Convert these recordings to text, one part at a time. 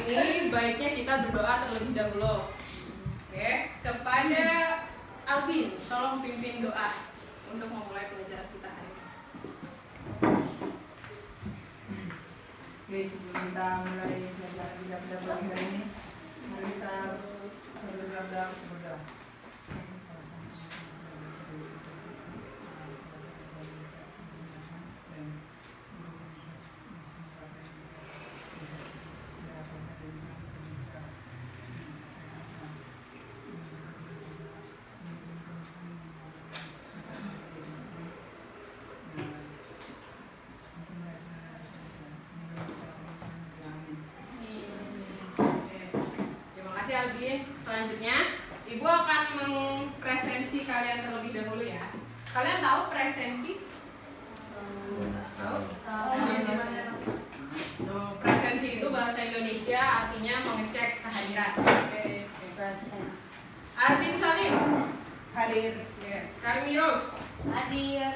ini baiknya kita berdoa terlebih dahulu. Oke, kepada Alvin, tolong pimpin doa untuk memulai pelajaran kita hari ini. Oke, sebelum kita mulai pelajaran kita pada pagi hari ini, mari kita sambil berdoa. Alvin, selanjutnya Ibu akan mempresensi kalian terlebih dahulu ya. Kalian tahu presensi? Tahu? Presensi itu bahasa Indonesia artinya mengecek kehadiran. Oke. Alvin Salim Hadir. Karmi Rose Hadir.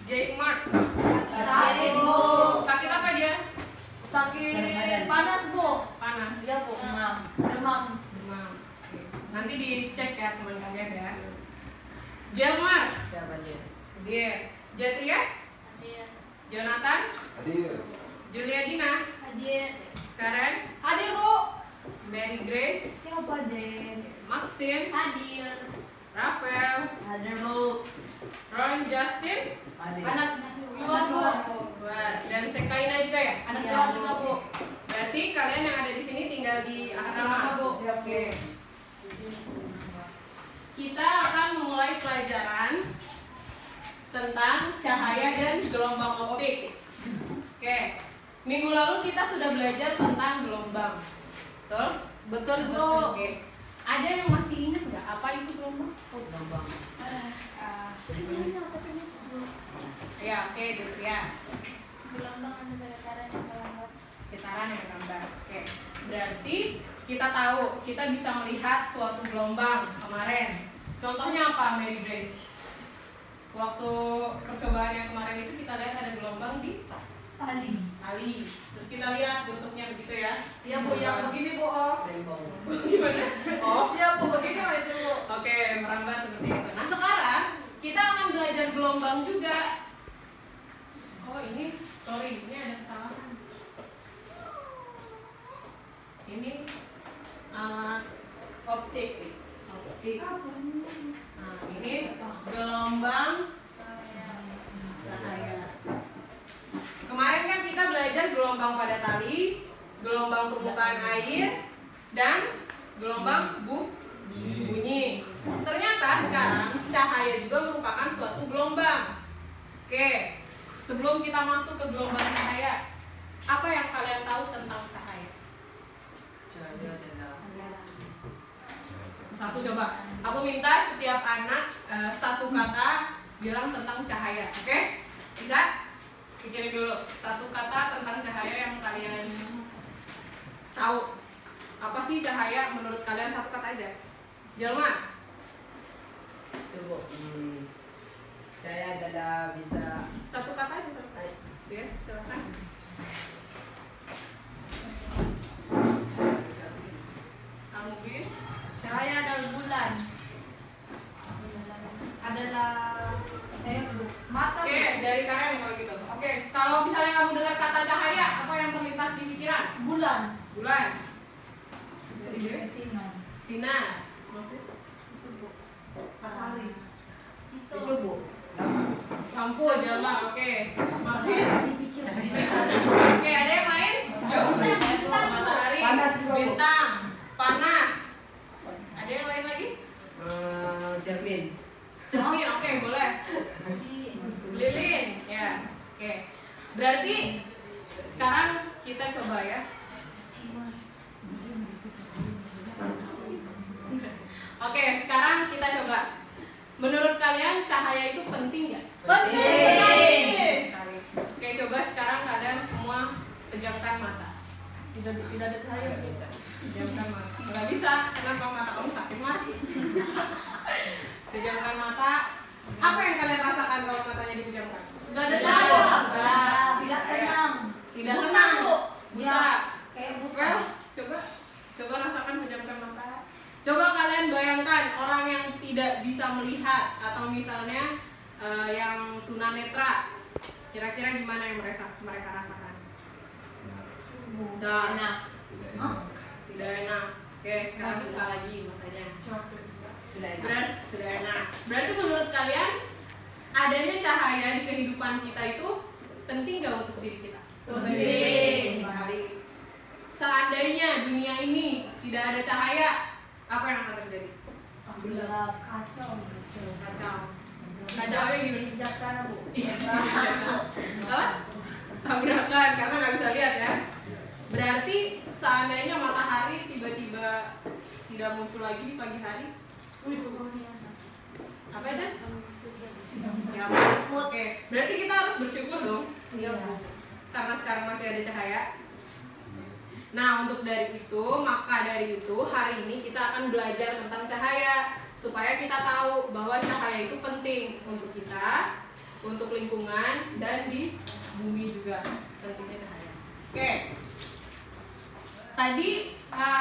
Jake Mark Sakit, Bu. Sakit apa dia? Sakit panas, Bu. Panas. Iya, Bu. Demam. Demam. Nanti dicek ya teman kalian ya. Jelmar. Siapa dia? Dia. Jatria. Hadir. Jonathan. Hadir. Julia Dina. Hadir. Karen. Hadir, Bu. Mary Grace. Siapa, Den? Maxine. Hadir. Rafael. Hadir, Bu. Ron Justin. Hadir. Anak keluar, Bu. Dan Sekaina juga ya. Anak keluar juga, Bu. Berarti kalian yang ada di sini tinggal di asrama, Bu. Siap, Bu. Kita akan memulai pelajaran tentang cahaya dan gelombang optik. Oke. Minggu lalu kita sudah belajar tentang gelombang. Betul? Betul, Bu. Oke. Ada yang masih ingat nggak apa itu gelombang? Gelombang. Ya, oke, ya. Gelombang ada getaran yang melambat. Getaran yang melambat. Oke. Berarti kita tahu, kita bisa melihat suatu gelombang kemarin. Contohnya apa, Mary Grace? Waktu percobaan yang kemarin itu kita lihat ada gelombang di tali. Terus kita lihat bentuknya begitu ya. Iya, Bu, yang begini, Bu. Oh. Gimana? Oh, Iya, Bu, begini oh itu, Bu. oke, merambat seperti itu. Nah, sekarang kita akan belajar gelombang juga. Oh, sorry, ini ada kesalahan. Ini alat optik. Nah, ini gelombang cahaya. Kemarin kan kita belajar gelombang pada tali, gelombang permukaan air, dan gelombang bunyi. Ternyata sekarang cahaya juga merupakan suatu gelombang. Oke, sebelum kita masuk ke gelombang cahaya, apa yang kalian tahu tentang cahaya? Cahaya adalah Satu coba. Aku minta setiap anak satu kata bilang tentang cahaya. Oke? Bisa? Pikirin dulu. Satu kata tentang cahaya yang kalian tahu. Apa sih cahaya menurut kalian? Satu kata aja. Jelma. itu, Bu. Cahaya adalah bisa Satu kata aja. Satu kata. Ya, silakan. Almubin. Cahaya adalah bulan. Adalah mata. Oke, dari kalian kalau gitu. Oke, kalau misalnya kamu dengar kata cahaya, apa yang terlintas di pikiran? Bulan. Bulan. Sinar. Sinar. Matahari. Itu. Itu, Bu. Lampu, Jelma. Oke. Masih. Oke, ada yang lain? Matahari. Panas juga, Bu. Bintang. Panas. Ada yang lain lagi? cermin. Cermin, oke, boleh. Lilin, ya. Oke. Berarti sekarang kita coba ya. Oke, sekarang kita coba. Menurut kalian cahaya itu penting nggak? Penting. Sekali. Oke, coba sekarang kalian semua pejamkan mata. Tidak ada cahaya nggak bisa. Pejamkan mata. Nggak bisa. Kenapa mata kamu sakit Mar? Pejamkan mata. Apa yang kalian rasakan kalau matanya dipejamkan? Nggak ada cahaya. Tidak tenang. Tidak Buta, tenang. Bu. Buta. Ya, kayak buta. Well, coba tidak bisa melihat atau misalnya yang tunanetra, kira-kira gimana yang mereka rasakan? Tidak enak. Tidak enak. Oke, sekarang buka lagi matanya. Sudah enak. Sudah enak. Berarti menurut kalian adanya cahaya di kehidupan kita itu penting nggak untuk diri kita? Penting. Sekali. Seandainya dunia ini tidak ada cahaya, apa yang akan terjadi? Gelap. Kacau. Kacau. Kacaunya gimana? Bijaksana, Bu. Apa? Tabrakan karena nggak bisa lihat ya. Berarti seandainya matahari tiba-tiba tidak muncul lagi di pagi hari, apa aja? Ya, oke. Berarti kita harus bersyukur dong. Iya. Karena sekarang masih ada cahaya. Nah, untuk dari itu, maka dari itu hari ini kita akan belajar tentang cahaya supaya kita tahu bahwa cahaya itu penting untuk kita, untuk lingkungan, dan di bumi juga pentingnya cahaya. Oke. Tadi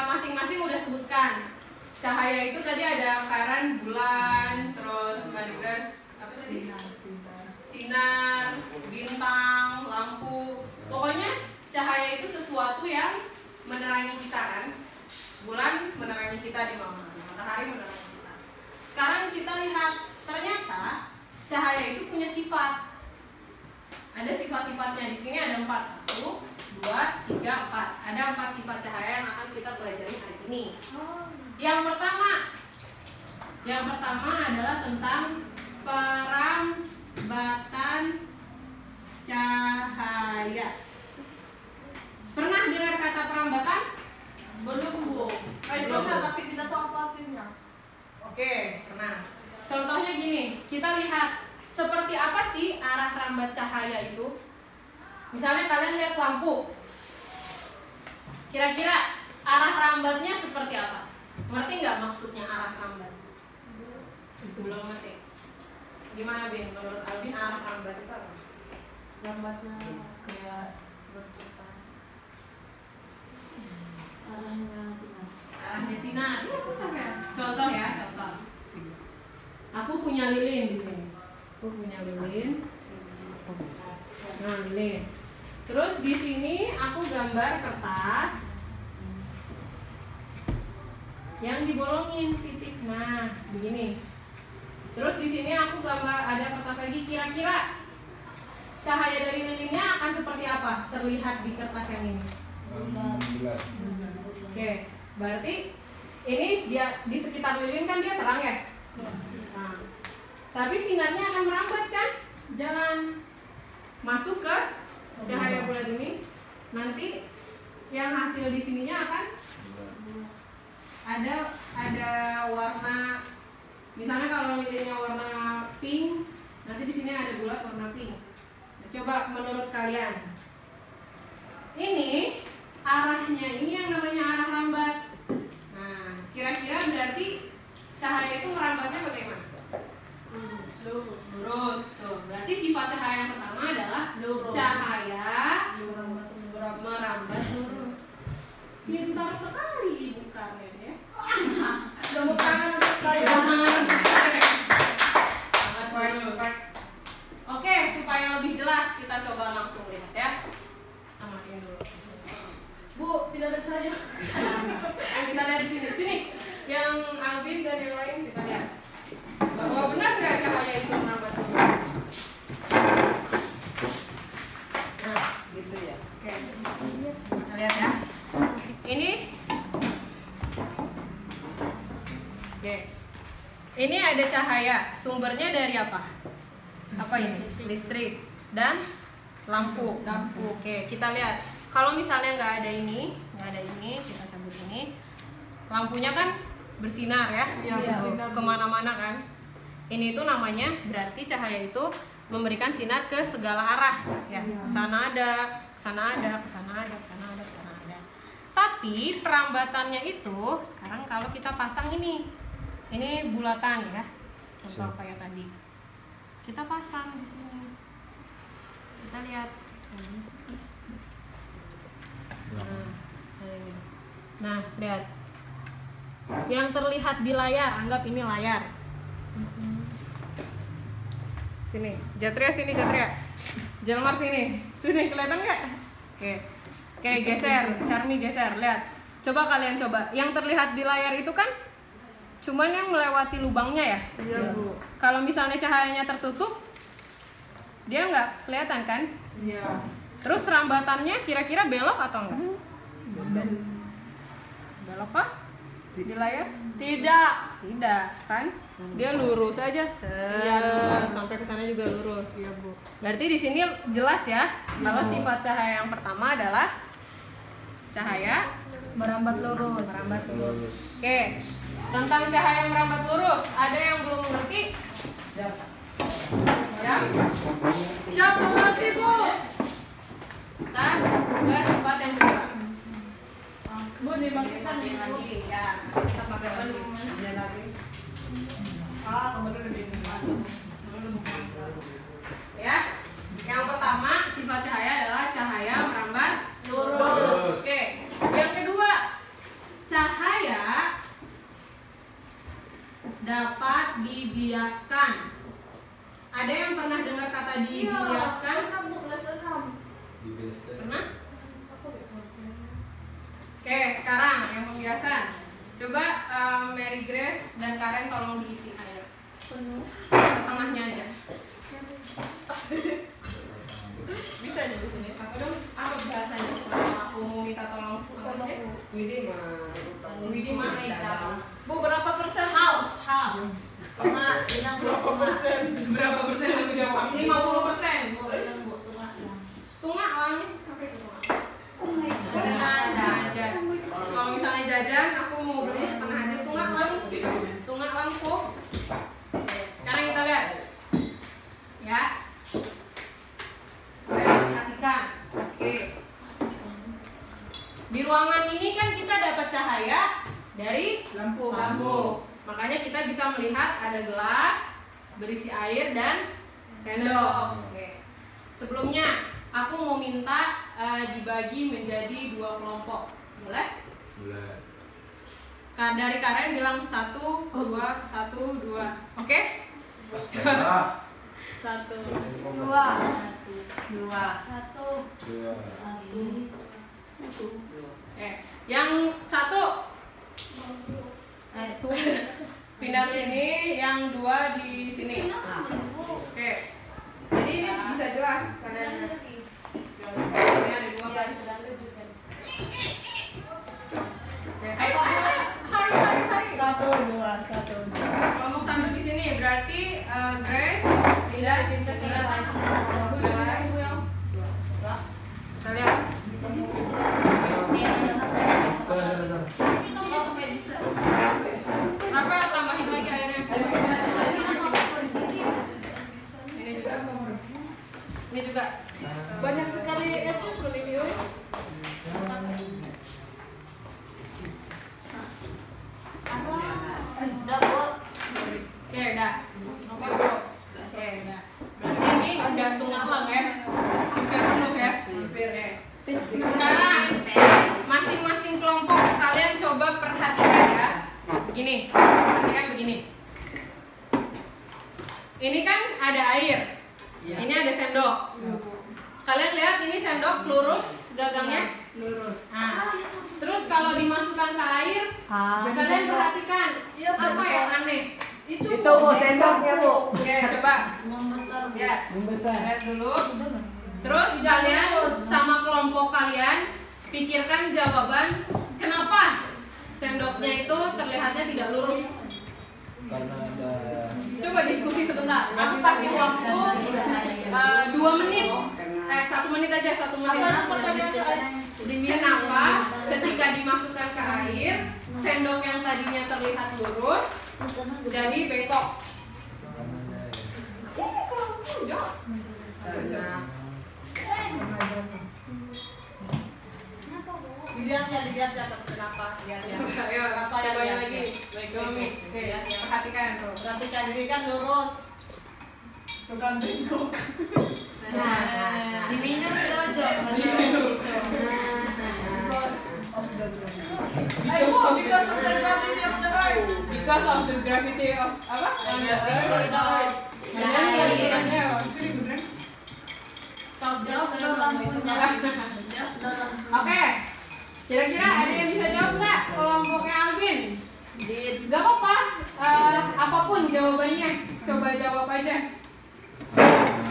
masing-masing udah sebutkan cahaya itu tadi ada lingkaran, bulan, terus apa tadi? Sinar, bintang, lampu. Pokoknya cahaya itu sesuatu yang menerangi kita kan. Bulan menerangi kita di malam hari, matahari menerangi kita. Sekarang kita lihat, ternyata cahaya itu punya sifat. Ada sifat-sifatnya. Di sini ada 4. 1, 2, 3, 4. Ada 4 sifat cahaya yang akan kita pelajari hari ini. Yang pertama adalah tentang perambatan cahaya. Pernah dengar kata perambatan? Belum, Bu. Pernah, tapi tidak tahu apa artinya. Oke, pernah. Contohnya gini, kita lihat seperti apa sih arah rambat cahaya itu. Misalnya kalian lihat lampu, kira-kira arah rambatnya seperti apa? Ngerti nggak maksudnya arah rambat? Belum ngerti. Gimana Bin? Menurut Albin arah rambat itu apa? Lambatnya Kayak berputar. Arahnya sinar. Arahnya sinar. Contoh ya, contoh. Aku punya lilin di sini. Aku punya lilin. Nah, lilin. Terus di sini aku gambar kertas yang dibolongin titik. Nah, begini. Terus di sini aku gambar ada kertas lagi. Kira-kira cahaya dari lilinnya akan seperti apa terlihat di kertas yang ini? Bulat. Oke, berarti ini dia di sekitar lilin kan dia terang ya? Nah, tapi sinarnya akan merambat kan? Jangan masuk ke cahaya bulat ini. Nanti yang hasil di sininya akan ada warna. Misalnya kalau lilinnya warna pink, nanti di sini ada bulat warna pink. Coba menurut kalian, ini arahnya ini yang namanya arah rambat. Nah, kira-kira berarti cahaya itu merambatnya bagaimana? Lurus. Tuh, berarti sifat cahaya yang pertama adalah Lurus. cahaya merambat lurus. Pintar sekali bukannya ya? tepuk tangan untuk saya. Oke, supaya lebih jelas kita coba langsung lihat ya. Amatin dulu. Bu, tidak ada cahaya. Yang kita lihat di sini. Sini. Yang Alvin dan yang lain kita lihat. Bahwa benar nggak cahaya itu merambat lurus? Nah, Gitu ya. oke. Kita lihat ya. Ini. Oke. Ini ada cahaya. Sumbernya dari apa? Apa ini? Listrik dan lampu. Oke, kita lihat. Kalau misalnya nggak ada ini, kita cabut ini. Lampunya kan bersinar ya, kemana-mana kan. Ini itu namanya berarti cahaya itu memberikan sinar ke segala arah, ya. Kesana ada, kesana ada, kesana ada, kesana ada, kesana ada. Tapi perambatannya itu sekarang kalau kita pasang ini bulatan ya, contoh kayak tadi. Kita pasang di sini. Kita lihat. Nah, lihat. Yang terlihat di layar, anggap ini layar. Sini, Jatria sini Jatria. Jelmar sini. Sini kelihatan nggak? Oke. Oke, geser. Charmi geser. Lihat. Coba kalian coba. Yang terlihat di layar itu kan cuman yang melewati lubangnya ya? Iya, Bu. Kalau misalnya cahayanya tertutup, dia nggak kelihatan kan? Iya. Terus rambatannya kira-kira belok atau enggak? Belok kah? Di layar? Tidak. Tidak, kan? Dia lurus aja. Iya, sampai ke sana juga lurus. Iya, Bu. Berarti di sini jelas ya, kalau sifat cahaya yang pertama adalah cahaya Merambat lurus. merambat lurus. Oke. Tentang cahaya merambat lurus, ada yang belum mengerti? Ya? Siapa mengerti, Bu? Kita ke sifat yang kedua. Bu, dimakan nih. Lagi, ya. Nanti kita pakai lagi. Ya. Yang pertama, sifat cahaya adalah cahaya merambat lurus. Oke. Yang kedua, cahaya dapat dibiaskan. Ada yang pernah dengar kata dibiaskan? Pernah? Oke, sekarang yang pembiasan. Coba Mary Grace dan Karen tolong diisi air. Setengahnya aja. Bisa di sini. Apa dong? Apa bahasanya? Kalau aku mau minta tolong setengahnya. Widi mah. Bu, berapa persen? Half. Mas, 60%. Berapa persen lebih gampang? 50%. Tungak lang. Oke, tungak. Aja. Kalau misalnya jajan, aku mau beli setengah aja. Tungak lang kok. Sekarang kita lihat. Ya. Perhatikan. Oke. Di ruangan ini kan kita dapat cahaya dari lampu. Makanya kita bisa melihat ada gelas berisi air dan sendok. Oke. Sebelumnya aku mau minta dibagi menjadi 2 kelompok. Boleh? Boleh. Dari Karen bilang 1, 2, 1, 2. Oke? Setengah. 1. 2. 1. Yang 1 pindah sini, yang 2 di sini. Oke. Jadi ini bisa jelas karena ini ada 2 garis. Oke. Ayo, hari. 1, 2, 1. Kelompok 1 di sini berarti Grace pindah sini. Kita lihat. Rafael tambahin lagi airnya. Ini juga. Banyak sekali etsus loh ini. Oke, udah. Oke, bro. Oke, udah. Berarti ini jantung abang ya. Hampir penuh ya. Oke. Sekarang masing-masing kelompok kalian coba perhatikan ya. Begini, perhatikan begini. Ini kan ada air. Ini ada sendok. Kalian lihat ini sendok lurus gagangnya? Lurus. Nah, terus kalau dimasukkan ke air, kalian perhatikan apa yang aneh? Itu Bu, sendoknya Bu. Oke, coba. Ya, Membesar. lihat dulu. Terus kalian sama kelompok kalian pikirkan jawaban kenapa sendoknya itu terlihatnya tidak lurus. Karena ada. Coba diskusi sebentar. Aku kasih waktu 2 menit. 1 menit aja, 1 menit. Kenapa ketika dimasukkan ke air, sendok yang tadinya terlihat lurus jadi bengkok? Ini kelompok jawab. Dilihat ya kenapa? Ayo, coba lagi. Perhatikan tuh. Perhatikan ini kan lurus. Itu kan bengkok. Nah, diminum saja. Because of the ground. Ayo, because of the gravity of the earth. Because of the gravity of apa? On the earth. Oke, kira-kira ada yang bisa jawab nggak kelompoknya Alvin? Gak apa-apa, apapun jawabannya, coba jawab aja.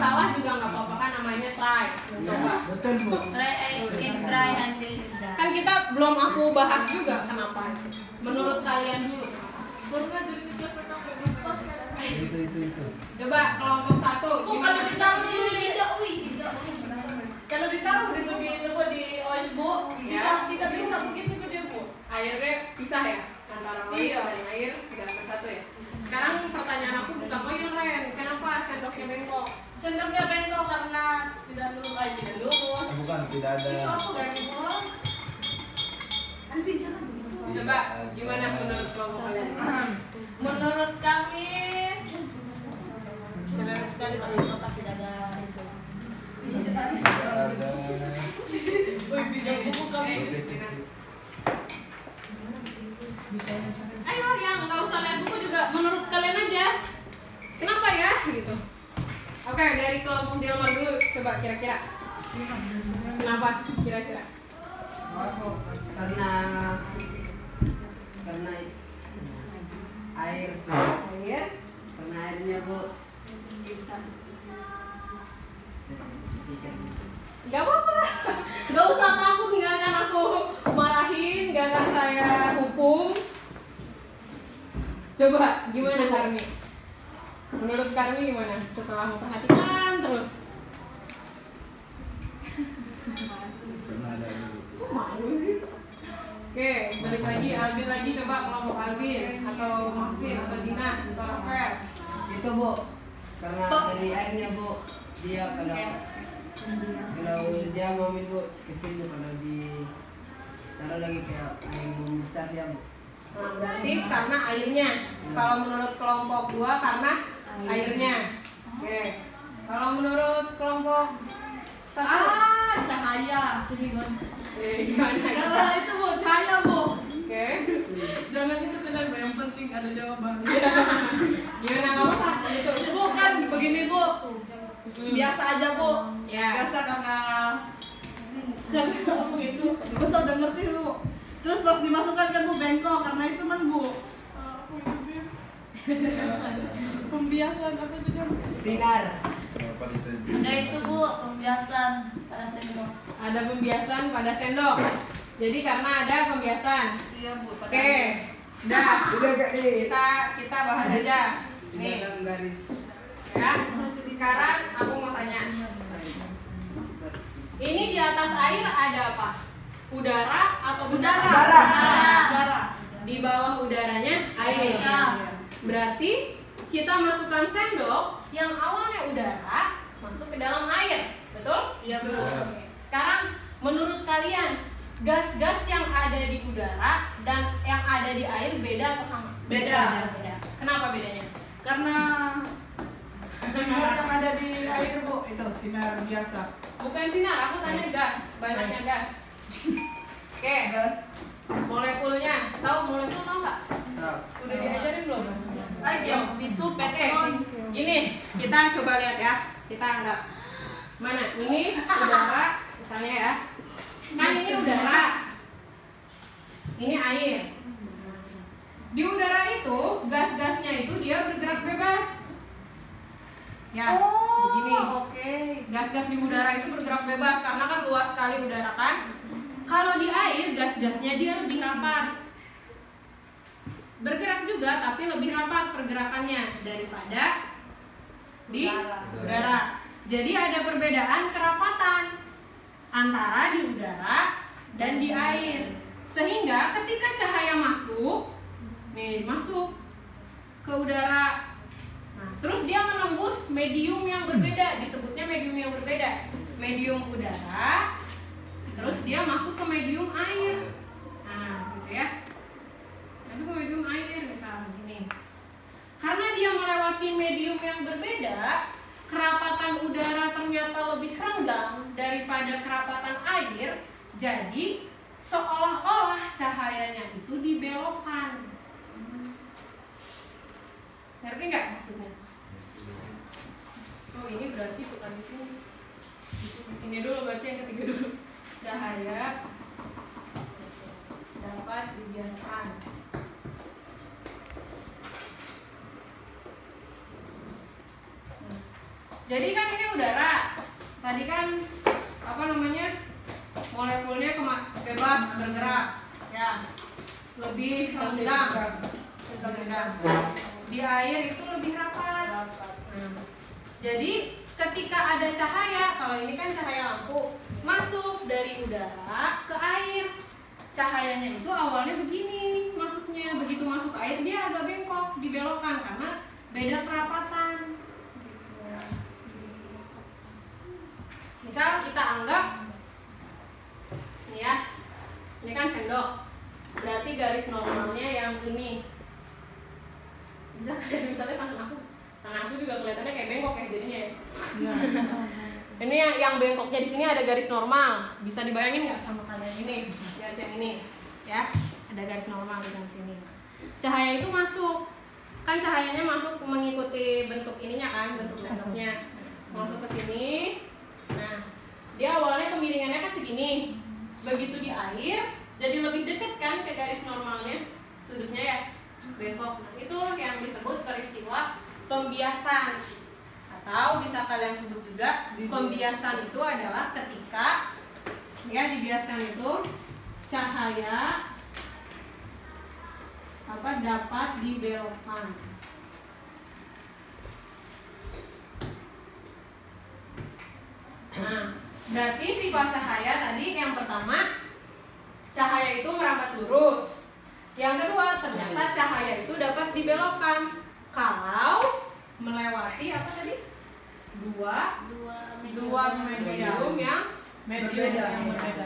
Salah juga nggak apa-apa kan, namanya try. Coba. Betul Bu. Try until it's done. Kan kita belum aku bahas juga kenapa. Menurut kalian dulu. Itu. Coba kelompok 1 gimana? Kalau ditaruh dulu tidak. Kalau ditaruh di oil Bu, Ya. tidak bisa begitu ke dia Bu. Airnya pisah ya antara oil dan air tidak satu ya. Sekarang pertanyaan aku bukan oil Ren, kenapa sendoknya bengkok? Sendoknya bengkok karena tidak lurus. Bukan, tidak ada. Itu aku bengkok. Coba gimana menurut kelompok kalian? Menurut kami sederhana sekali kalau di kota tidak ada itu. Ada. Ayo yang nggak usah lihat buku juga menurut kalian aja. Kenapa ya gitu? Oke, dari kelompok Dilmar dulu coba kira-kira. Kenapa kira-kira? Karena air Air? karena airnya Bu Gak apa-apa. Gak usah takut, nggak akan aku marahin, nggak akan saya hukum. Coba gimana Karmi? Menurut Karmi gimana? Setelah memperhatikan terus. Karena ada dulu. Kok malu sih? Oke, balik lagi Albin lagi, coba kelompok Albin atau Maxin atau Dina atau Rafael. itu Bu karena dari airnya Bu dia kalau dia mau ambil Bu kecil Bu kalau ditaruh lagi kayak air besar dia Bu. Nah, berarti karena airnya. Kalau menurut kelompok 2 karena airnya. Oke. Kalau menurut kelompok 1 cahaya. gimana? Kalau itu Bu, cahaya Bu. Oke. Jangan itu kenapa, yang penting ada jawaban. Gimana kamu Pak? Itu. Bu kan begini Bu, biasa aja Bu. Ya. Biasa karena jangan begitu. Terus udah ngerti Bu. Terus pas dimasukkan kan Bu bengkok karena itu kan Bu. Pembiasan apa itu jam? Sinar Kenapa itu? Ada itu Bu, pembiasan pada sendok. Ada pembiasan pada sendok. Jadi karena ada pembiasan. Iya Bu. Oke. Udah. udah gak nih Kita bahas aja. Nih. dalam garis Ya. Sekarang aku mau tanya. Ini di atas air ada apa? Udara atau benda? Udara. Di bawah udaranya air. Berarti kita masukkan sendok yang awalnya udara masuk ke dalam air, betul? Iya Bu. Sekarang menurut kalian gas-gas yang ada di udara dan yang ada di air beda atau sama? Beda. Kenapa bedanya? Karena sinar yang ada di air Bu itu sinar biasa. Bukan sinar, aku tanya gas, banyaknya gas. Oke, Gas. molekulnya, tahu molekul tahu nggak? Tahu. Udah diajarin belum? Ayo. Itu petrol. Gini, kita coba lihat ya. Kita anggap mana? Ini udara, misalnya ya. Kan ini udara. Ini air. Di udara itu, gas-gasnya itu dia bergerak bebas. Ya, begini. Oke. Gas-gas di udara itu bergerak bebas karena kan luas sekali udara kan. Kalau di air, gas-gasnya dia lebih rapat. Bergerak juga tapi lebih rapat pergerakannya daripada di udara. Jadi ada perbedaan kerapatan antara di udara dan di air. Sehingga ketika cahaya masuk ke udara, nah, terus dia menembus medium yang berbeda, disebutnya medium yang berbeda. Medium udara, terus dia masuk ke medium air. Nah, gitu ya. Masuk ke medium air misalnya gini. Karena dia melewati medium yang berbeda, kerapatan udara ternyata lebih renggang daripada kerapatan air. Jadi seolah-olah cahayanya itu dibelokkan. Ngerti nggak maksudnya? Oh ini berarti bukan di sini. Ini dulu berarti yang ketiga dulu. Cahaya dapat dibiaskan. Jadi kan ini udara. Tadi kan apa namanya? Molekulnya bebas bergerak, ya. Lebih renggang. Di air itu lebih rapat. Jadi ketika ada cahaya, kalau ini kan cahaya lampu, masuk dari udara ke air. Cahayanya itu awalnya begini masuknya, begitu masuk air dia agak bengkok, dibelokkan karena beda kerapatan. Misal kita anggap ini ya, ini kan sendok, berarti garis normalnya yang ini. Bisa kalian misalnya tangan aku juga kelihatannya kayak bengkok ya jadinya ya. Ini yang bengkoknya di sini ada garis normal. Bisa dibayangin nggak sama kalian ini? Garis yang ini, ya, ada garis normal di sini. Cahaya itu masuk, kan cahayanya masuk mengikuti bentuk ininya kan, bentuk sendoknya. Masuk ke sini. Nah, dia awalnya kemiringannya kan segini. Begitu di air, jadi lebih dekat kan ke garis normalnya, sudutnya ya bengkok. Nah, itu yang disebut peristiwa pembiasan, atau bisa kalian sebut juga pembiasan itu adalah ketika ya dibiaskan itu cahaya dapat dibelokkan. Nah, berarti sifat cahaya tadi yang pertama, cahaya itu merambat lurus. Yang kedua, ternyata cahaya itu dapat dibelokkan kalau melewati apa tadi? Dua medium yang berbeda.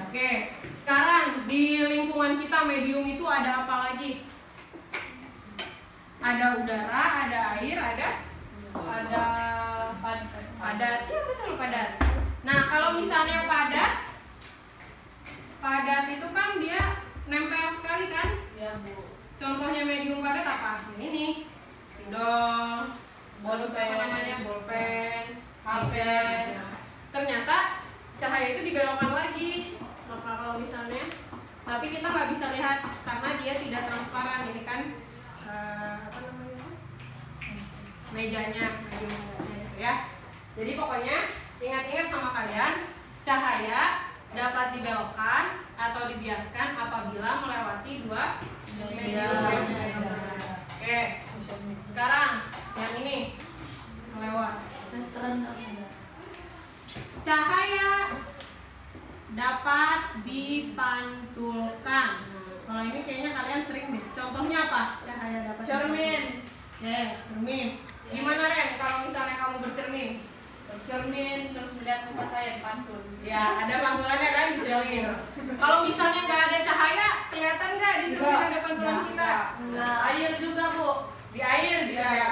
Oke, sekarang di lingkungan kita medium itu ada apa lagi? Ada udara, ada air, ada padat. Iya betul, padat. Nah, kalau misalnya padat itu kan dia nempel sekali kan? Ya, Bu. Contohnya medium padat apa? Ini spidol, bolpen, HP. Ternyata cahaya itu dibelokkan lagi. Maka kalau misalnya, tapi kita nggak bisa lihat karena dia tidak transparan. Ini kan apa namanya? Mejanya gitu ya. Jadi pokoknya ingat-ingat sama kalian, cahaya dapat dibelokkan atau dibiaskan apabila melewati dua medium. Oke. Sekarang yang ini melewat. Cahaya dapat dipantulkan. Kalau ini kayaknya kalian sering deh. Contohnya apa? Cahaya dapat Cermin. Cermin. Gimana Ren kalau misalnya kamu bercermin? Bercermin terus melihat muka saya dipantul. Ya, ada pantulannya kan di cermin. Kalau misalnya nggak ada cahaya, kelihatan nggak di cermin ada pantulan kita? Air juga, Bu. Di air juga ya.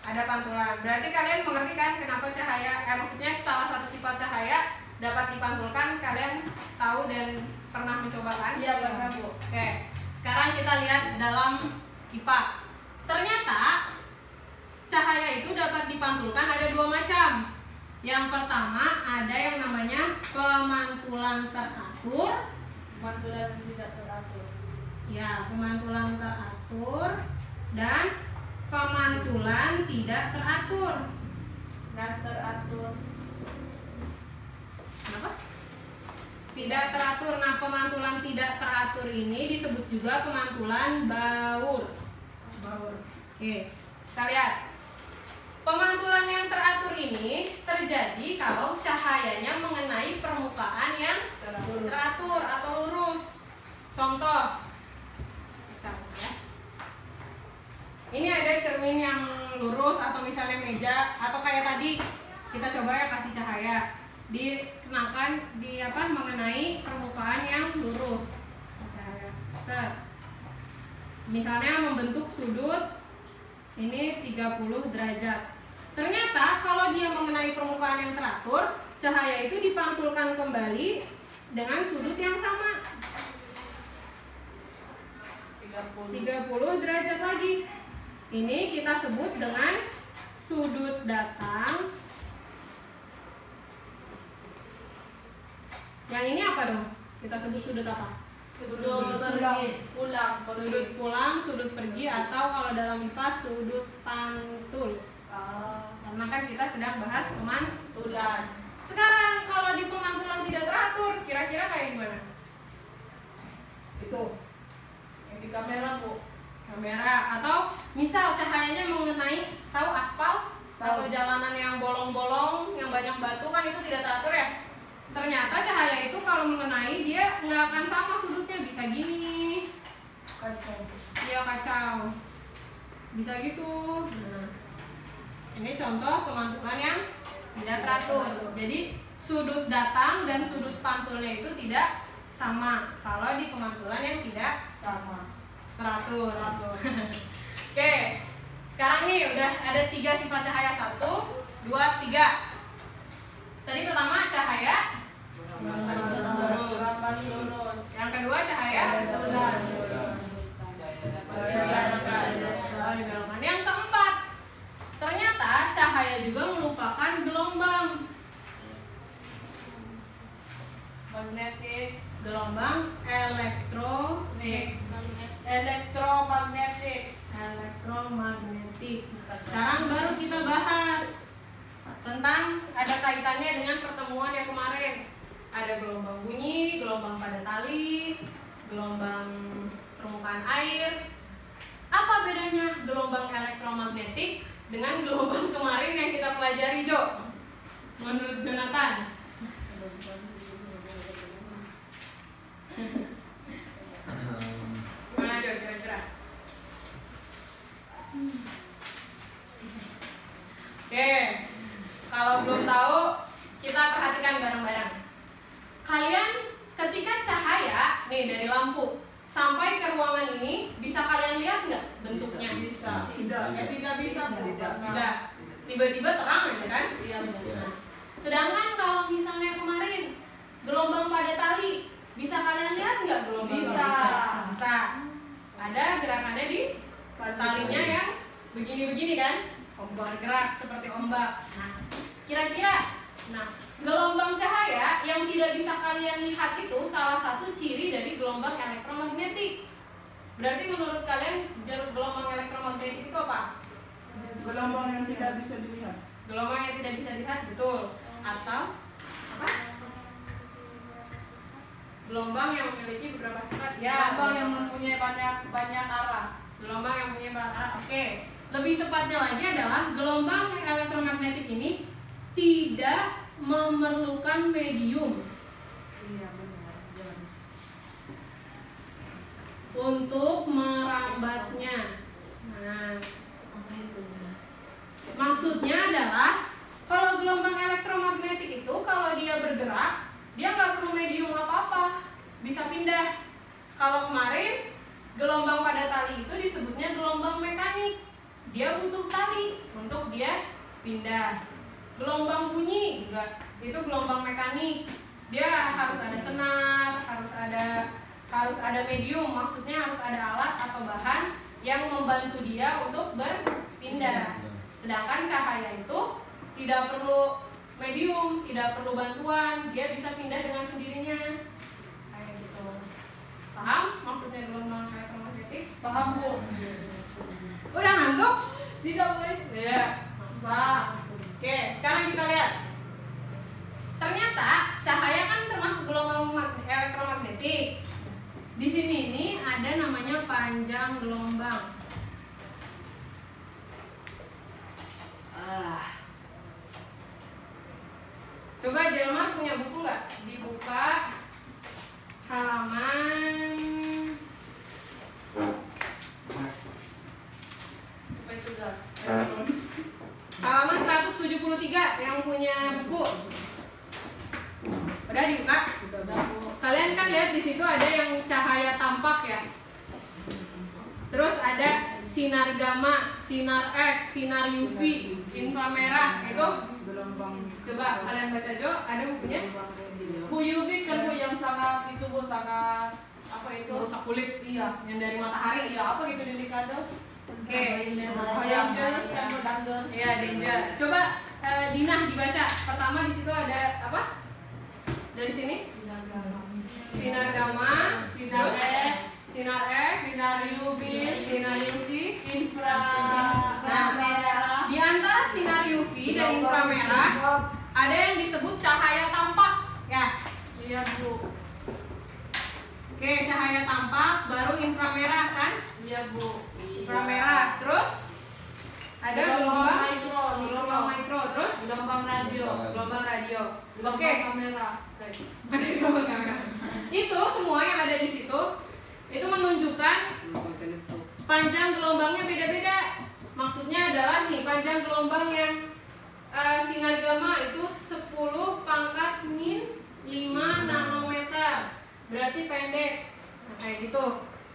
Ada pantulan. Berarti kalian mengerti kan kenapa cahaya? Maksudnya salah satu sifat cahaya dapat dipantulkan. Kalian tahu dan pernah mencoba kan? Iya, pernah, Bu. Oke. Sekarang kita lihat dalam IPA. Ternyata cahaya itu dapat dipantulkan ada dua macam. Yang pertama ada yang namanya pemantulan teratur. Pantulan tidak teratur. Ya, pemantulan teratur dan pemantulan tidak teratur. Tidak teratur. Kenapa? Tidak teratur. Nah, pemantulan tidak teratur ini disebut juga pemantulan baur. Oke, kita lihat. Pemantulan yang teratur ini terjadi kalau cahayanya mengenai permukaan yang teratur atau lurus. Contoh, misalnya ya. Ini ada cermin yang lurus atau misalnya meja atau kayak tadi kita coba ya kasih cahaya dikenakan mengenai permukaan yang lurus. Cahaya. Misalnya membentuk sudut ini 30 derajat. Ternyata kalau dia mengenai permukaan yang teratur, cahaya itu dipantulkan kembali dengan sudut yang sama. 30 derajat lagi. Ini kita sebut dengan sudut datang. Yang ini apa dong? Kita sebut sudut apa? Sudut pergi. pulang. Sudut pulang, sudut pergi, atau kalau dalam IPA sudut pantul. Karena kan kita sedang bahas pemantulan. Sekarang kalau di pemantulan tidak teratur, kira-kira kayak gimana? Itu. Yang di kamera, Bu. Kamera, atau misal cahayanya mengenai, tahu aspal atau Tahu. jalanan yang bolong-bolong, yang banyak batu, kan itu tidak teratur ya. Ternyata cahaya itu kalau mengenai dia nggak akan sama sudutnya, bisa gini, Kacau. iya kacau, bisa gitu. Nah, ini contoh pemantulan yang tidak teratur. Jadi sudut datang dan sudut pantulnya itu tidak sama kalau di pemantulan yang tidak Sama. teratur. Oke, sekarang nih udah ada 3 sifat cahaya, 1, 2, 3. Tadi pertama cahaya Lurus. yang kedua cahaya yang keempat, ternyata cahaya juga merupakan gelombang magnetik, gelombang Elektromagnetik. elektromagnetik. Sekarang baru kita bahas tentang ada kaitannya dengan pertemuan yang kemarin. Ada gelombang bunyi, gelombang pada tali, gelombang permukaan air. Apa bedanya gelombang elektromagnetik dengan gelombang kemarin yang kita pelajari, Jo? Menurut Jonathan? Gimana, Jo, kira-kira? Oke, kalau belum tahu, kita perhatikan bareng-bareng. Kalian ketika cahaya nih dari lampu sampai ke ruangan ini, bisa kalian lihat nggak bentuknya? Bisa. Tidak. Tidak bisa, Bu. Tidak. Tiba-tiba terang aja kan? Iya, Bu. Sedangkan kalau misalnya kemarin gelombang pada tali, bisa kalian lihat nggak gelombang? Bisa. Bisa. Ada gerakannya di talinya yang begini-begini kan? Bergerak seperti ombak. Nah, kira-kira, gelombang cahaya yang tidak bisa kalian lihat itu salah satu ciri dari gelombang elektromagnetik. Berarti menurut kalian gelombang elektromagnetik itu apa? Gelombang yang tidak bisa dilihat. Gelombang yang tidak bisa dilihat, betul. Atau apa? Gelombang yang memiliki beberapa sifat. Gelombang yang mempunyai banyak arah. Gelombang yang punya banyak arah. Oke. Lebih tepatnya lagi adalah gelombang elektromagnetik ini tidak memerlukan medium untuk merambatnya. Nah, maksudnya adalah kalau gelombang elektromagnetik itu kalau dia bergerak, dia nggak perlu medium apa-apa, bisa pindah. Kalau kemarin gelombang pada tali itu disebutnya gelombang mekanik, dia butuh tali untuk dia pindah. Gelombang bunyi juga itu gelombang mekanik, dia harus ada senar, harus ada medium, maksudnya harus ada alat atau bahan yang membantu dia untuk berpindah. Sedangkan cahaya itu tidak perlu medium, tidak perlu bantuan, dia bisa pindah dengan sendirinya. Kayak gitu. Paham maksudnya gelombang elektromagnetik? Paham, Bu? Udah ngantuk? Tidak boleh. Ya, masa. Oke, sekarang kita lihat. Ternyata cahaya kan termasuk gelombang elektromagnetik. Di sini ini ada namanya panjang gelombang. Coba Jelma punya buku nggak? Dibuka halaman halaman 173 yang punya buku. Udah dibuka? Sudah, Bu. Kalian kan lihat di situ ada yang cahaya tampak ya. Terus ada sinar gamma, sinar X, sinar UV, inframerah. Itu Gelombang. coba kalian baca Jo, ada bukunya? Bu UV kan, Bu, yang sangat itu, Bu, sangat apa itu? Merusak kulit. Iya. Yang dari matahari. Iya, apa gitu delikado? Oke. Dangerous dan danger. Ya, danger. Coba Dina dibaca. Pertama di situ ada apa? Dari sini? Sinar gamma, Sinar S, sinar X, sinar UV, sinar UV. inframerah. Di antara sinar UV dan inframerah ada yang disebut cahaya tampak. Ya. Iya Bu. Oke, cahaya tampak baru inframerah kan? Iya Bu. Inframerah. Terus ada gelombang mikro, gelombang mikro, terus gelombang radio, gelombang radio. gelombang Oke. kamera. Ada gelombang kamera. Itu semua yang ada di situ itu menunjukkan Gelombang teleskop. panjang gelombangnya beda-beda. Maksudnya adalah nih panjang gelombang yang sinar gamma itu 10 pangkat min 5 nanometer. Berarti pendek. Nah, kayak gitu.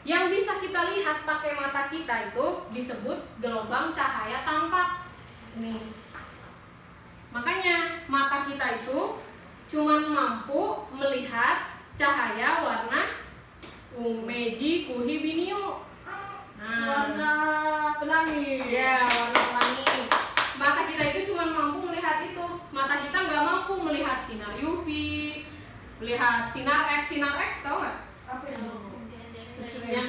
Yang bisa kita lihat pakai mata kita itu disebut gelombang cahaya tampak. Nih. Makanya mata kita itu cuman mampu melihat cahaya warna meji, kuhi, biniu. Warna pelangi. Ya, warna pelangi. Mata kita itu cuma mampu melihat itu. Mata kita nggak mampu melihat sinar UV, melihat sinar X. Sinar X tahu nggak? Apa itu? Yang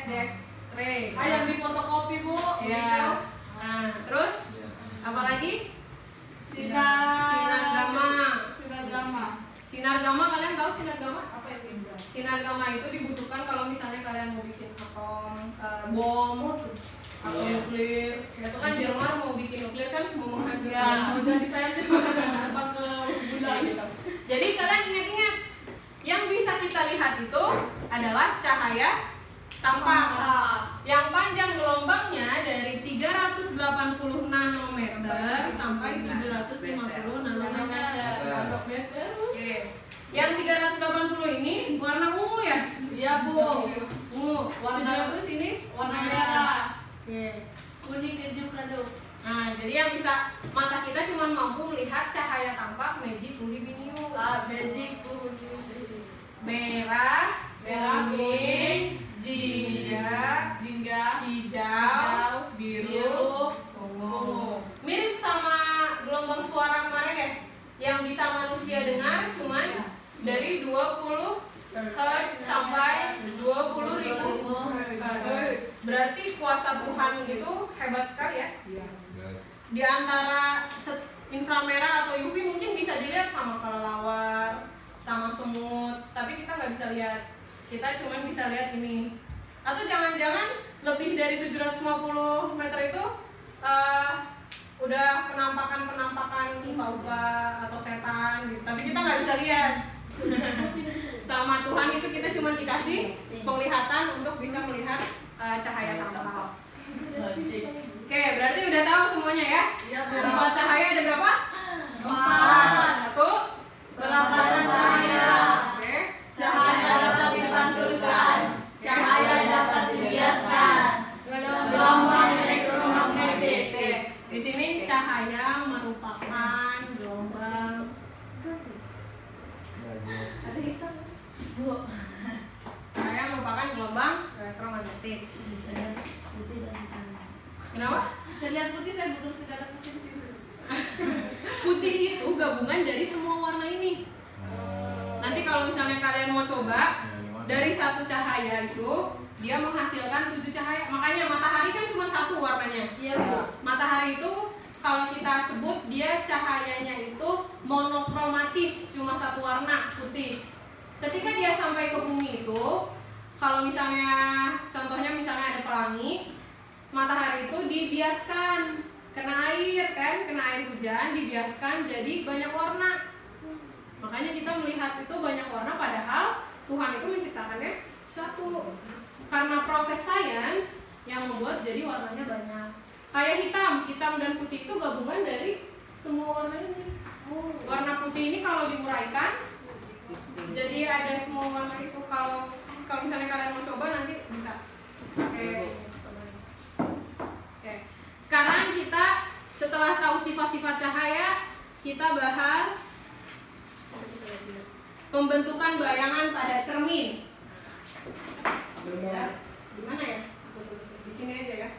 X-ray. Yang di fotokopi Bu. Ya. Nah, terus apa lagi? Sinar gamma. Sinar gamma. Sinar gamma, kalian tahu sinar gamma? Apa itu? Sinar gamma itu dibutuhkan kalau misalnya kalian mau bikin atom, bom, atau nuklir. Itu kan Jerman mau bikin nuklir kan mau menghancurkan. Jadi saya cuma terbang ke bulan gitu. Jadi kalian ingat-ingat, yang bisa kita lihat itu adalah cahaya tampak. Yang panjang gelombangnya dari 380 nanometer sampai 750 nanometer. Oke. Yang 380 ini warna ungu ya? Iya Bu. Ungu. Warna 700 ini Warna merah. Oke. Kuning keju kado. Nah, jadi yang bisa mata kita cuma mampu melihat cahaya tampak meji, kuning, biniu. Magic kuning. Merah, kuning, Jingga. hijau, biru, ungu. Mirip sama gelombang suara kemarin ya? Yang bisa manusia dengar cuman dari 20 Hz sampai 20.000 Hz. Berarti kuasa Tuhan itu hebat sekali ya. Iya. Di antara inframerah atau UV mungkin bisa dilihat sama kelelawar, sama semut, tapi kita nggak bisa lihat. Kita cuma bisa lihat ini. Atau jangan-jangan lebih dari 750 meter itu udah penampakan upa-upa atau setan gitu. Tapi kita nggak bisa lihat. Sama Tuhan itu kita cuma dikasih penglihatan untuk bisa melihat cahaya tampak. Oke, berarti udah tahu semuanya ya? Iya, Bu. Sifat cahaya ada berapa? 4. Satu. Berlapatan cahaya. Oke. Cahaya dapat dipantulkan. Cahaya dapat dibiaskan. Gelombang elektromagnetik. Oke. Di sini cahaya merupakan gelombang. Ada hitam. Cahaya merupakan gelombang elektromagnetik. Kenapa? Saya lihat putih, saya butuh segala putih di sini. Putih itu gabungan dari semua warna ini. Nanti kalau misalnya kalian mau coba dari satu cahaya itu dia menghasilkan 7 cahaya. Makanya matahari kan cuma satu warnanya. Iya Bu. Matahari itu kalau kita sebut dia cahayanya itu monokromatis, cuma satu warna putih. Ketika dia sampai ke bumi itu, kalau misalnya contohnya misalnya ada pelangi, matahari itu dibiaskan kena air kan, kena air hujan, dibiaskan jadi banyak warna. Makanya kita melihat itu banyak warna, padahal Tuhan itu menciptakannya satu. Karena proses sains yang membuat jadi warnanya banyak. Kayak hitam dan putih itu gabungan dari semua warna ini. Warna putih ini kalau diuraikan jadi ada semua warna itu. Kalau misalnya kalian mau coba nanti bisa. Oke. Sekarang kita setelah tahu sifat-sifat cahaya, kita bahas pembentukan bayangan pada cermin. Ya, di mana ya? Di sini aja ya.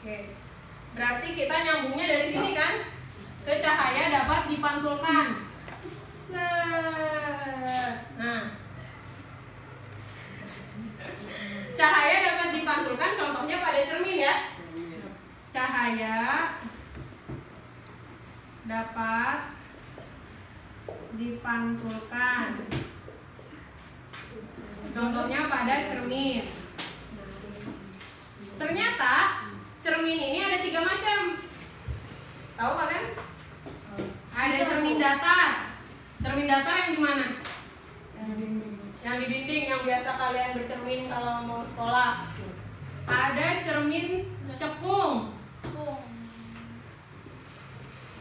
Oke. Berarti kita nyambungnya dari sini kan? Ke cahaya dapat dipantulkan. Nah, cahaya dapat dipantulkan contohnya pada cermin ya. Cahaya dapat dipantulkan contohnya pada cermin. Ternyata cermin ini ada 3 macam. Tahu kalian? Ada cermin datar. Cermin datar yang di mana? Yang di dinding, yang biasa kalian bercermin kalau mau sekolah. Ada cermin cekung.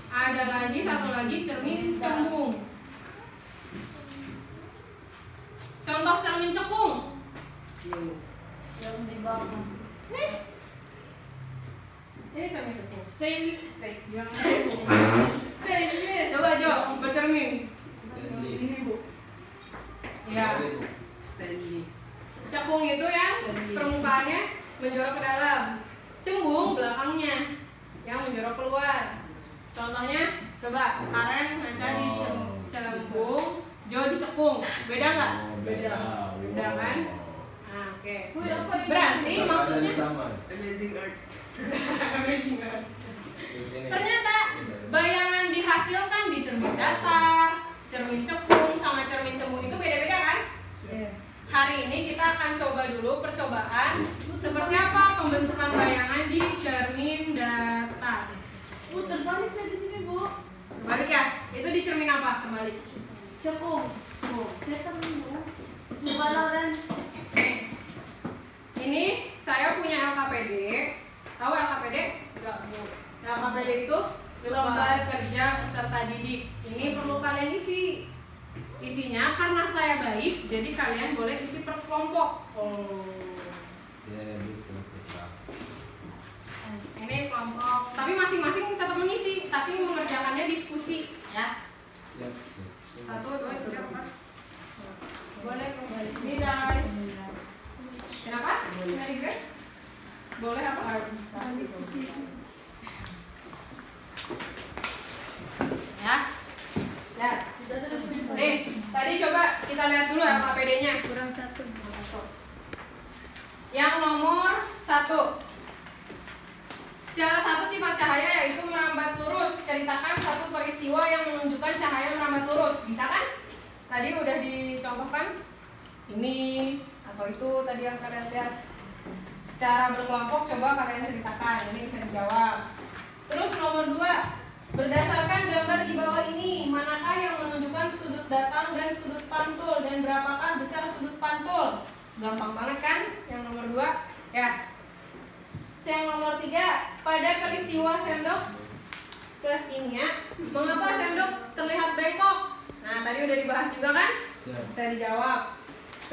Ada lagi satu lagi cermin cembung. Contoh cermin cekung. Yang di bawah. Nih. Ini cermin cekung. Stainless. Coba Jo, bercermin. Stanley. Ini Bu. Ya. Stanley. Cekung itu yang permukaannya menjorok ke dalam. Cembung belakangnya yang menjorok keluar. Contohnya, coba Karen ngaca di cembung, Jo di cekung. Beda nggak? Beda. Beda kan? Nah, oke. Berarti Berarti maksudnya sama. Amazing Earth. Amazing Earth. Terus ini. Ternyata bayangan dihasilkan di cermin datar, cermin cekung, sama cermin cembung itu beda-beda kan? Yes. Hari ini kita akan coba dulu percobaan seperti apa pembentukan bayangan di cermin datar. Terbalik saya di sini, Bu. Balik ya? Itu di cermin apa? Terbalik. Cekung. Saya kan Bu. Coba Lauren. Ini saya punya LKPD. Tahu LKPD? Enggak, Bu. LKPD itu lembar kerja peserta didik. Ini perlu kalian isi. Isinya karena saya baik, jadi kalian boleh isi per kelompok. Ya, bisa kita. Ini kelompok, tapi masing-masing tetap mengisi, tapi mengerjakannya diskusi, ya. Siap, siap. 1, 2, 3, 4. Boleh kembali. Nilai. Kenapa? Nilai Grace? Boleh apa? Ya. Ya. Nih, tadi coba kita lihat dulu LKPD-nya. Kurang 1. Yang nomor 1. Salah satu sifat cahaya yaitu merambat lurus. Ceritakan satu peristiwa yang menunjukkan cahaya merambat lurus. Bisa kan? Tadi udah dicontohkan. Ini atau itu tadi yang kalian lihat. Secara berkelompok coba kalian ceritakan. Ini bisa dijawab. Terus nomor 2. Berdasarkan gambar di bawah ini, manakah yang menunjukkan sudut datang dan sudut pantul dan berapakah besar sudut pantul? Gampang banget kan? Yang nomor 2. Ya. Yang nomor 3, pada peristiwa sendok kelas kimia, mengapa sendok terlihat bengkok? Nah, tadi udah dibahas juga kan? Siap. Saya dijawab.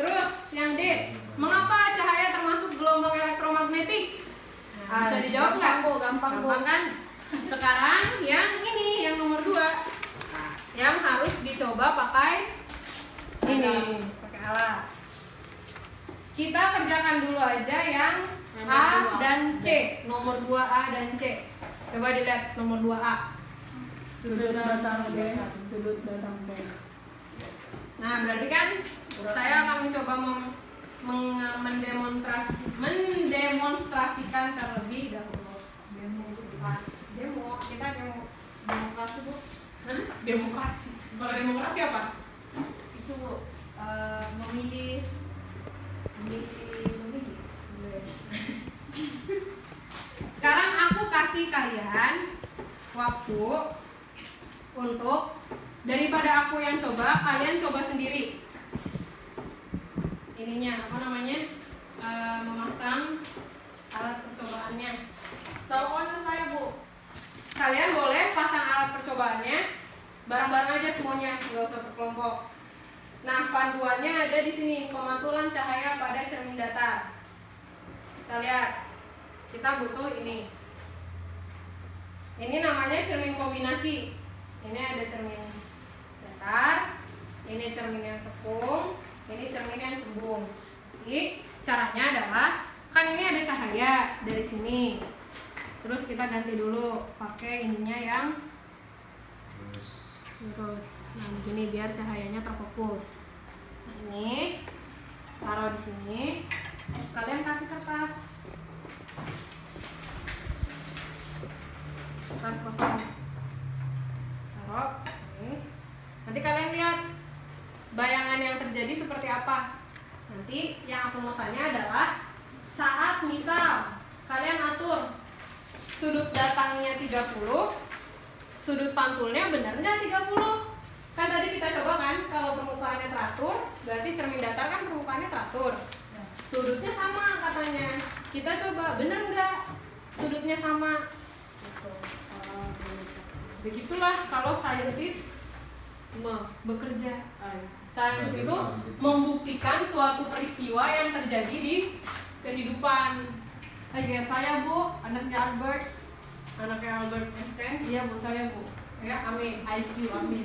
Terus yang D, mengapa cahaya termasuk gelombang elektromagnetik? Nah, bisa dijawab nggak? Gampang, Bu. Gampang kan? Sekarang yang ini, yang nomor 2, yang harus dicoba pakai ini, pakai alat. Kita kerjakan dulu aja yang A dan C, nomor 2A dan C. Coba dilihat nomor 2A. Sudut datang B, sudut datang B. Nah, berarti kan saya akan mencoba mendemonstrasikan terlebih dahulu. Kita demokrasi, Bu. Hah? Demokrasi. Kalau demokrasi apa? Itu Bu. Memilih. Sekarang aku kasih kalian waktu untuk daripada aku yang coba, kalian coba sendiri. Ininya apa namanya? Memasang alat percobaannya. Tahu mana saya, Bu? Kalian boleh pasang alat percobaannya bareng-bareng aja semuanya, nggak usah berkelompok. Nah, panduannya ada di sini, pemantulan cahaya pada cermin datar. Kita lihat. Kita butuh ini. Ini namanya cermin kombinasi. Ini ada cermin datar, ini cermin yang cekung, ini cermin yang cembung. Jadi caranya adalah kan ini ada cahaya dari sini. Terus kita ganti dulu pakai ininya yang Terus lurus. Nah begini biar cahayanya terfokus. Nah ini taruh di sini. Terus kalian kasih kertas kosong. Taruh sini. Nanti kalian lihat bayangan yang terjadi seperti apa. Nanti yang aku mau tanya adalah saat misal kalian atur sudut datangnya 30, sudut pantulnya benar nggak 30? Kan tadi kita coba kan, kalau permukaannya teratur, berarti cermin datar kan permukaannya teratur. Sudutnya sama katanya. Kita coba, benar nggak sudutnya sama? Begitulah kalau saintis bekerja. Sains itu membuktikan suatu peristiwa yang terjadi di kehidupan. Kayak saya Bu, anaknya Albert. Anaknya Albert Einstein. Iya Bu, saya Bu. Ya, amin. IQ, amin.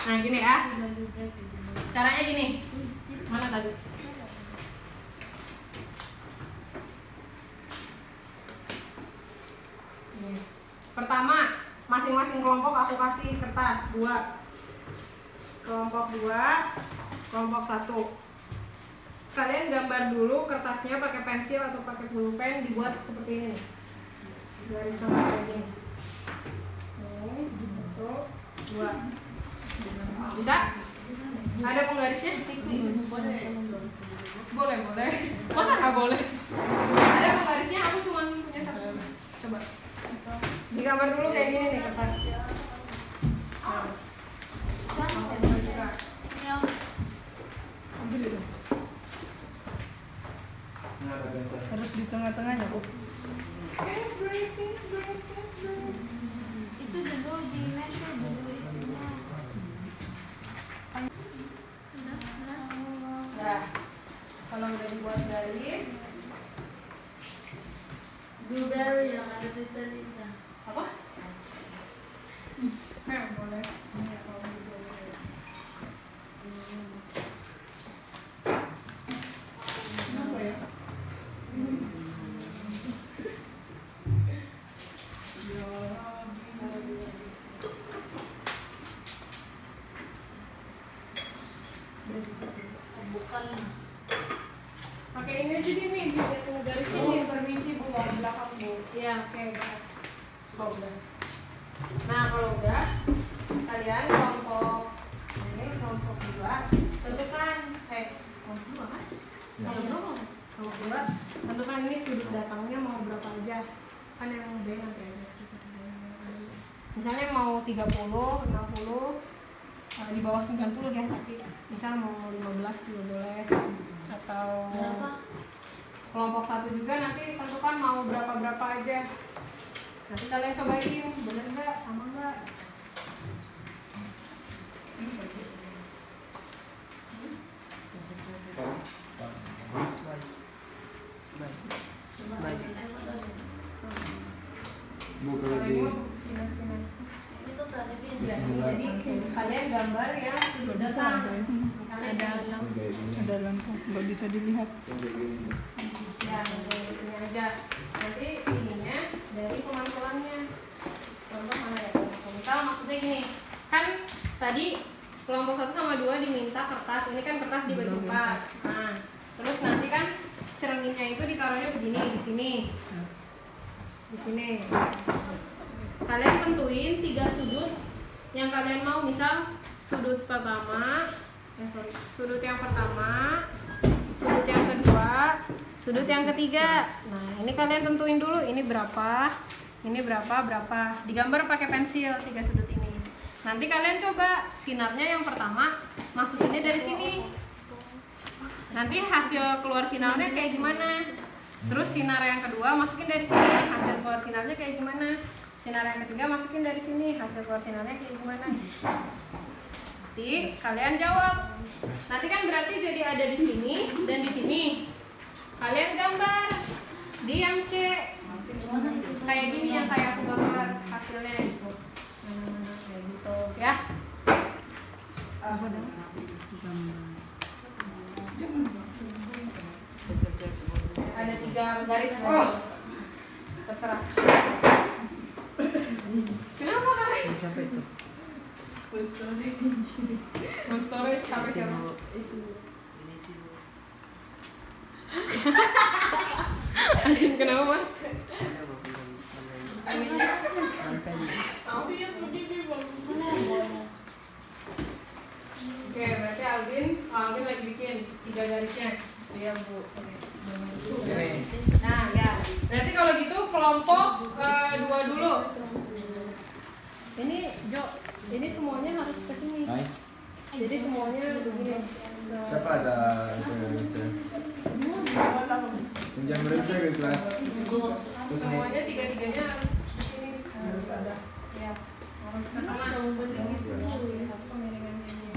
Nah gini ya, caranya gini. Mana tadi? Nih. Pertama, masing-masing kelompok aku kasih kertas 2. Kelompok 2, kelompok 1. Kalian gambar dulu kertasnya pakai pensil atau pakai pulpen, dibuat seperti ini. Garis tengah ini. Ini 1, 2. Bisa? Ada penggarisnya? Boleh, boleh. Masa nggak boleh? Ada penggarisnya, aku cuma punya 1. Coba. Digambar dulu kayak gini nih kertas. Nah. Harus di tengah-tengahnya, Bu. Itu dulu di measure dulu itunya. Nah, kalau udah dibuat garis, Blueberry yang ada di Selita. apa? Boleh. Ini kalau boleh. Kenapa ya? Bukan. Pakai ini aja deh nih, biar ngegarisnya. Bu, permisi Bu, warna belakang Bu. Iya, oke, udah. Oh, udah. Nah, kalau udah, kalian kelompok ini, kelompok 2, tentukan, kelompok 2 kan? Ya. Kelompok 2, tentukan ini sudut datangnya mau berapa aja. Kan yang B nanti aja. Misalnya mau 30, 50, di bawah 90 ya, tapi misal mau 15 juga boleh. Atau Berapa? kelompok 1 juga nanti tentukan mau berapa aja. Nanti kalian cobain, bener nggak, sama nggak? Bu kalau Kalau di ini mau sinar-sinar. Itu tadi Ya, jadi kalian gambar yang sudut datang. Misalnya ada kayak gini. Ada lampu, nggak bisa dilihat. Kayak gini. ya ini aja. Nanti ininya dari pemantulannya. Contoh mana ya? Misal maksudnya gini, kan tadi kelompok 1 sama 2 diminta kertas. Ini kan kertas dibagi 4. Nah, terus nanti kan cerminnya itu ditaruhnya begini di sini. Di sini. Kalian tentuin 3 sudut yang kalian mau, misal sudut pertama, sudut yang pertama, sudut yang kedua, sudut yang ketiga. Nah, ini kalian tentuin dulu ini berapa, berapa. Digambar pakai pensil 3 sudut ini. Nanti kalian coba sinarnya yang pertama masukinnya dari sini. Nanti hasil keluar sinarnya kayak gimana? Terus sinar yang kedua masukin dari sini, hasil keluar sinarnya kayak gimana? Sinar yang ketiga masukin dari sini, hasil keluar sinarnya kayak gimana? Nanti kalian jawab. Nanti kan berarti jadi ada di sini dan di sini. Kalian gambar di yang C. Kayak gini yang kayak aku gambar hasilnya gitu. Kayak gitu ya. Ada 3 garis. terserah. Kenapa Kak? Ini siapa itu? Full storage. Full storage HP Ini siapa? Bu. Ini sih Bu. Kenapa Mas? Ini apa film? Mana Mantan. yang bonus? Oke, berarti Alvin lagi bikin 3 garisnya. Iya Bu. Ini. Nah ya, berarti kalau gitu kelompok 2 dulu. Ini Jo, ini semuanya harus ke sini. Hai. Jadi semuanya begini. Siapa ada pinjam mereka ke kelas? Terus ini. Semuanya 3-3-nya harus ke sini. Harus ada. Ya, harus ke tengah. Pemiringannya ini.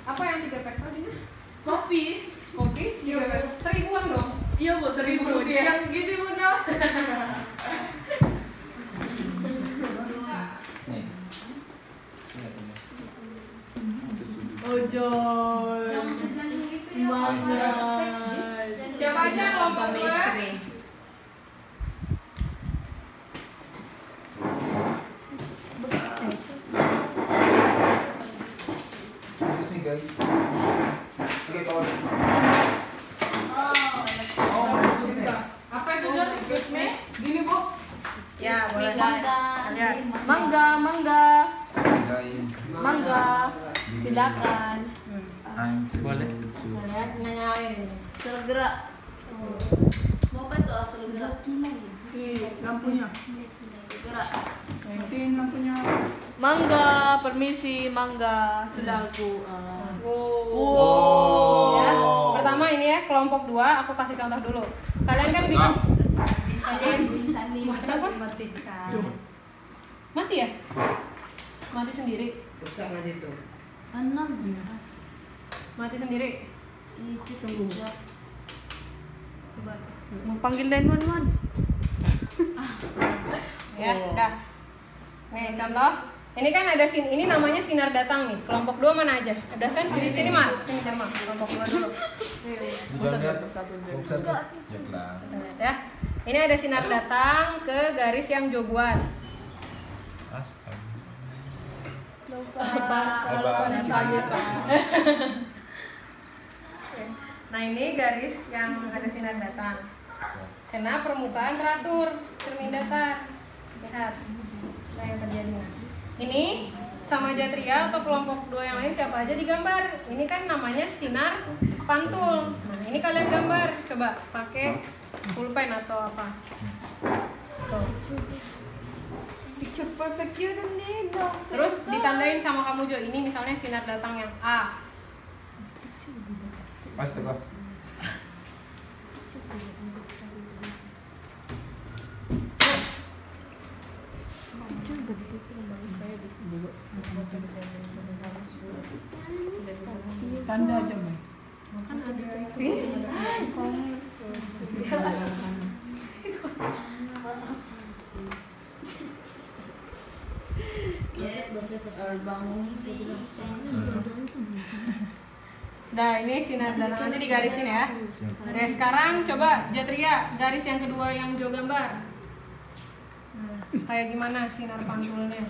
Apa yang 3 peso Dina? Kopi. Kopi? 3 peso. 1000-an dong? Iya Bu, 1000 rupiah. Yang gini bunda. Nih. Ingat ini. Oh Joy. Semangat. Siapa aja kelompok 2? Terus nih guys. Oke, kawan. Oh, sini. Apa itu Jo? Christmas? Gini Bu. Ya, boleh. Lihat. Mangga. Guys, Silakan. I'm Boleh. Lihat nyanyain. Segera. Mau apa itu asal gerak? Lampunya. Segera. Matiin lampunya. Mangga, permisi, mangga. Sudah aku. Oh. Ya, pertama ini ya kelompok 2, aku kasih contoh dulu. Kalian kan bikin Masa dimatikan? mati ya? Mati sendiri. Rusak nanti tuh. 6. Mati sendiri. Isi sejak. Coba. Mau panggil 911. Ya, dah. Nih, contoh. Ini kan ada ini namanya sinar datang nih. Kelompok 2 mana aja? Ada kan sini Mar. Sini Mar. Kelompok 2 dulu. Jangan lihat. Bukan Janganlah. Lihat ya. Ini ada sinar datang ke garis yang Jo buat. Astaga. Nah, ini garis yang ada sinar datang. Karena permukaan teratur, cermin datar. Lihat. Nah, yang terjadi. Ini sama Jatria atau kelompok 2 yang lain siapa aja digambar. Ini kan namanya sinar pantul. Nah, ini kalian gambar. Coba pakai pulpen atau apa. Tuh. Picture perfect you don't need no. Terus ditandain sama kamu Jo. Ini misalnya sinar datang yang A. Astaga. Tanda aja Mai. Kan ada itu. Nah, ini sinar datang nanti digarisin ya. Oke, sekarang coba Jatria garis yang kedua yang Jo gambar. Nah, kayak gimana sinar pantulnya?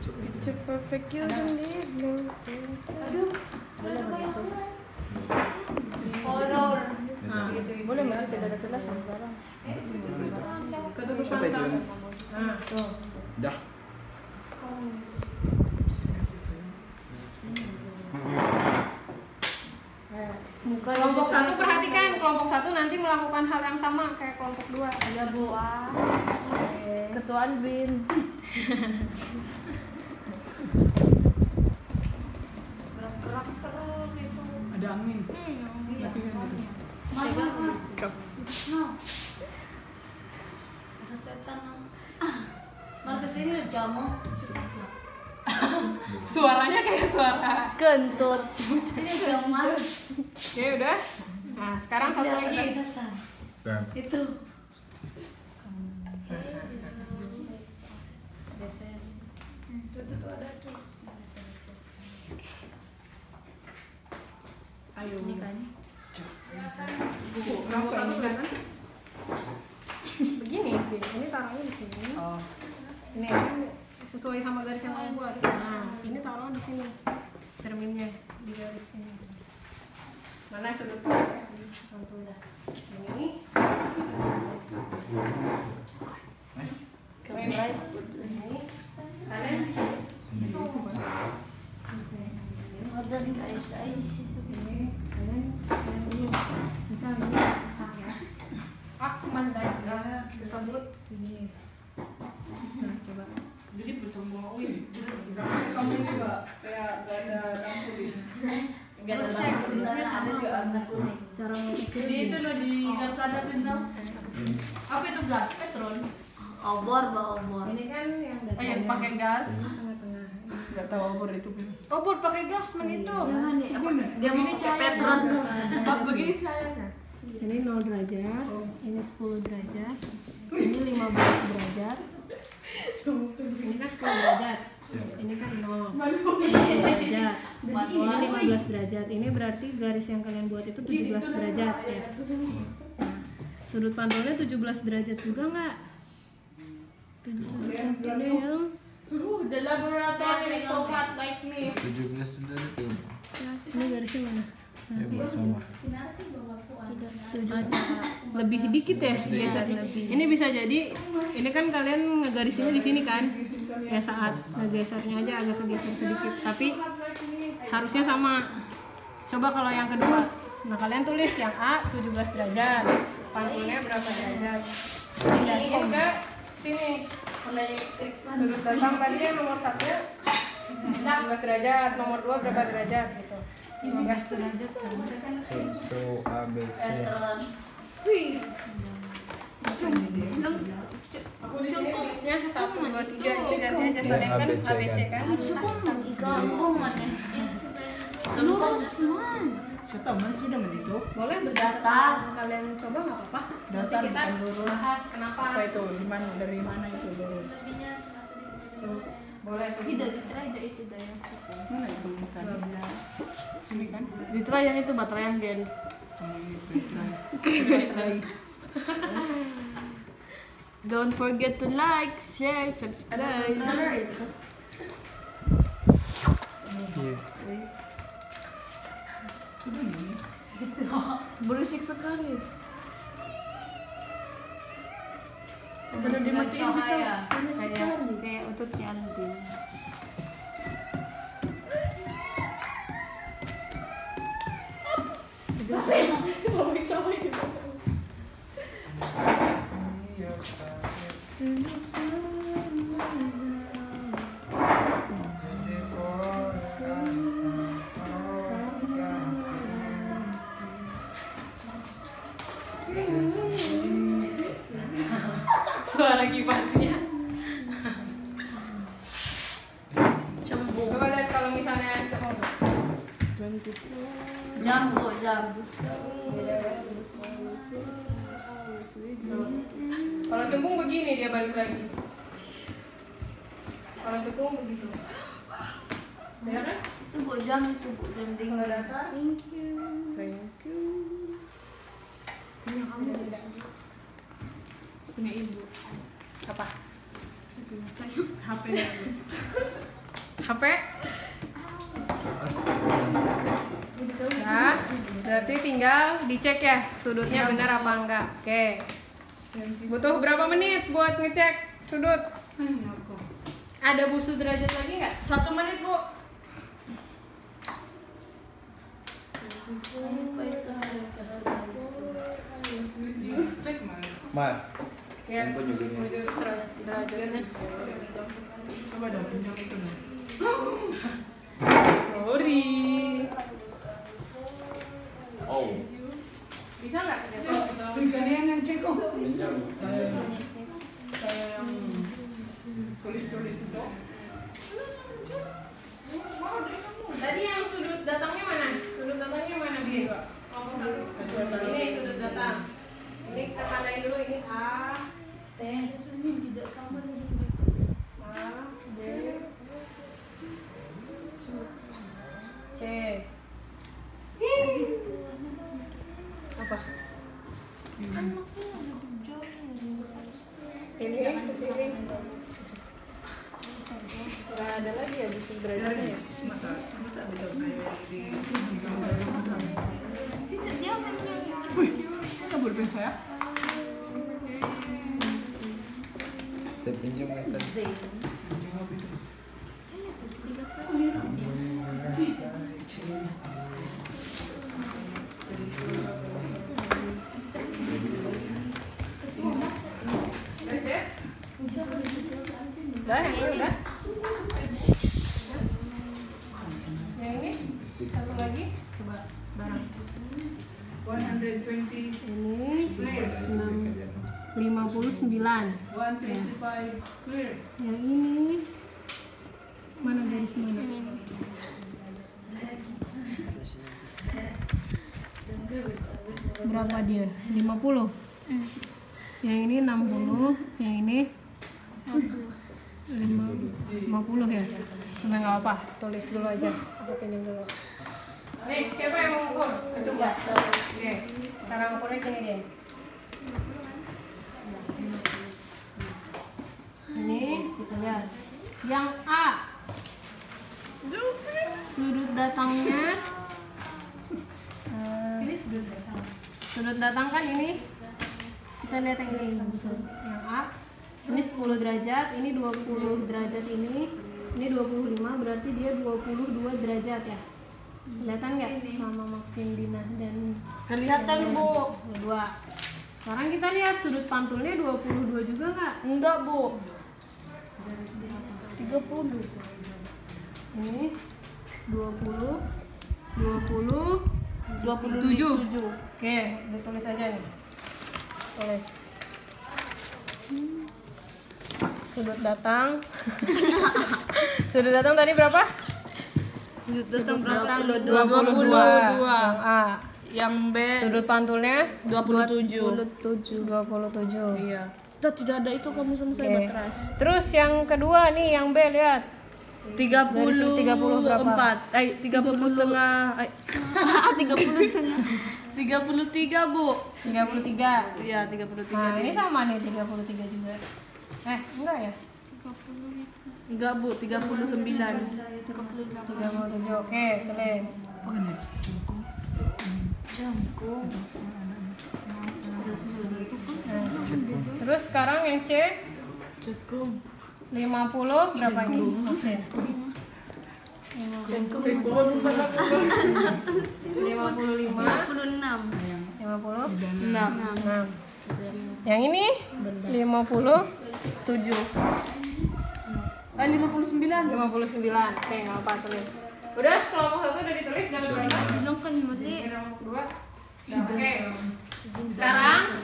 Picture perfect you don't need no. Aduh, ada bayangan. Horor. Boleh nggak tidak ada kelas sekarang? Ketutupan Siapa itu? tangan. Nah, tuh. Dah. Kelompok 1 perhatikan, kelompok 1 nanti melakukan hal yang sama kayak kelompok 2. Iya Bu. Ketuaan Bin. Gerak-gerak terus itu. Ada angin. Iya. Matiin itu. Mama. No. Ada setan. Mar kesini jamu. Suaranya kayak suara. Kentut. Sini jamu Mar. Oke, udah. Nah, sekarang satu Lihat, lagi. ada setan. Bam. Itu. Tuh ada tuh. Ayo. Ini kan. Nomor 1 kelihatan? Begini, ini taruhnya di sini. Oh. Ini kan sesuai sama garis yang kamu buat. Nah, ini taruh di sini. Cerminnya di garis ini. Mana sudut pandang? Yang ini. Keren, right? Ini. Kalian? Modern guys, ay. Ini. Kalian? Kalian dulu. Misalnya ini. Ya. Aku mandai Disebut sini. Nah, coba. jadi bersombong wih. Kamu juga kayak gak ada lampu di. Gak ada lampu di sana, ada juga warna kuning. Cara ngecek Jadi itu loh di Garsada Tindal. Apa itu gas? Petron. Obor, bawa obor. Ini kan yang Oh yang pakai gas. tengah-tengah. Gak tahu obor itu kan. Oh buat pakai gas man itu. Jangan nih, apa? Dia Mau begini pakai cahayanya. Petron tuh. Bab begini cahayanya. Ini 0 derajat, ini 10 derajat, ini 15 derajat, ini kan 10 derajat, ini kan 0 derajat, ini 15 derajat. Ini berarti garis yang kalian buat itu 17 derajat ya. Nah, sudut pantulnya 17 derajat juga nggak? Sudut pantulnya yang The laboratory is so hot like me. 17 sudah itu. ini garisnya mana? Ya buat sama. Lebih dikit ya geser lebih. Ini bisa jadi ini kan kalian ngegarisinnya di sini kan. Ya saat ngegesernya aja agak kegeser sedikit, tapi harusnya sama. Coba kalau yang kedua, nah kalian tulis yang A 17 derajat, pantulnya berapa derajat. Ini ke sini. Sudut datang tadi yang nomor 1 15 derajat, nomor 2 berapa derajat gitu. 15 derajat kan. So A B C. Petron. Aku di sini tulisnya 1 2 3 ini ganti aja kalian kan ABC kan. Kampung mana? Lurus man. Setaman sudah menito. Boleh Datar. berdasar kalian coba nggak apa-apa. Datar Nanti kita bukan lurus. bahas kenapa. Apa itu? Dari mana itu lurus? Tuh, boleh tuh. Itu daya. Mana itu bukan? 12. Sini kan? Di Trayan itu baterai yang gen. Baterai. Don't forget to like, share, subscribe. Sudah ini. Berisik sekali. Kalau dimatiin gitu. Kayak ututnya Aldi. Suara kipasnya. Cembung. Coba lihat kalau misalnya cembung. Jambu, jambu. Kalau cembung begini dia balik lagi. Kalau cembung begitu. Ya kan? Itu bu jam itu bu jam Kalau tinggi. datar. Thank you. Thank you. Punya kamu. Punya ibu. Apa? HP nya. HP? Nah, berarti tinggal dicek ya sudutnya benar apa enggak. Oke. Butuh berapa menit buat ngecek sudut? Ada busu derajat lagi nggak? 1 menit bu. Apa itu harga sudah? Cek mana? Mar. Ya, Yang penjujurnya. derajatnya. Coba dong pinjam itu dong. Sorry. Oh. Bisa nggak? Kalian yang cek kok. Pinjam. Saya yang tulis-tulis itu. Tadi yang sudut datangnya mana? Sudut datangnya mana Bi? Ini sudut datang. Ini kata lain dulu ini A, T. Tidak sama dengan A, B, C. pulpen saya. Saya pinjam ikan. Udah, yang ini udah. Yang ini satu lagi, coba barang. 120 Ini clear. 59. 125 clear. Yang ini mana garis mana? Berapa dia? 50. Yang ini 60, yang ini 50 ya. Cuma nggak apa, tulis dulu aja. Aku pinjam dulu. Nih, siapa yang mau ukur? Coba. Oke, cara ngukurnya gini deh. Ini kita lihat. Yang A, sudut datangnya. Ini sudut datang. Sudut datang kan ini. Kita lihat yang ini bagus. Yang A, ini 10 derajat, ini 20 derajat ini 25, berarti dia 22 derajat ya. Kelihatan nggak sama Maxim, Dina dan Kelihatan, Bu. Dua. Sekarang kita lihat sudut pantulnya 22 juga nggak? Enggak, Bu. 30. Ini 20 27. Oke, ditulis aja nih. Tulis. Sudut datang. Sudut datang tadi berapa? Sudut datang 22. 22. Yang A. Yang B Sudut pantulnya 27. 27. Iya. Kita tidak ada itu kamu sama saya Oke. bateras. Terus yang kedua nih, yang B lihat. 30 berapa? 30 setengah. 30 setengah. 33, Bu. 33. Iya, 33. Nah, ini sama nih 33 juga. Enggak ya? Enggak, Bu, 39. 37. Oke, tulis. Terus sekarang yang C 50 berapa ini? Maksudnya 55 56. Yang ini 50 7. 59. 59. Oke, nggak apa tulis. Udah, kelompok 1 udah ditulis dan berapa? Belum kan, Mati. Kelompok 2. Oke. Sekarang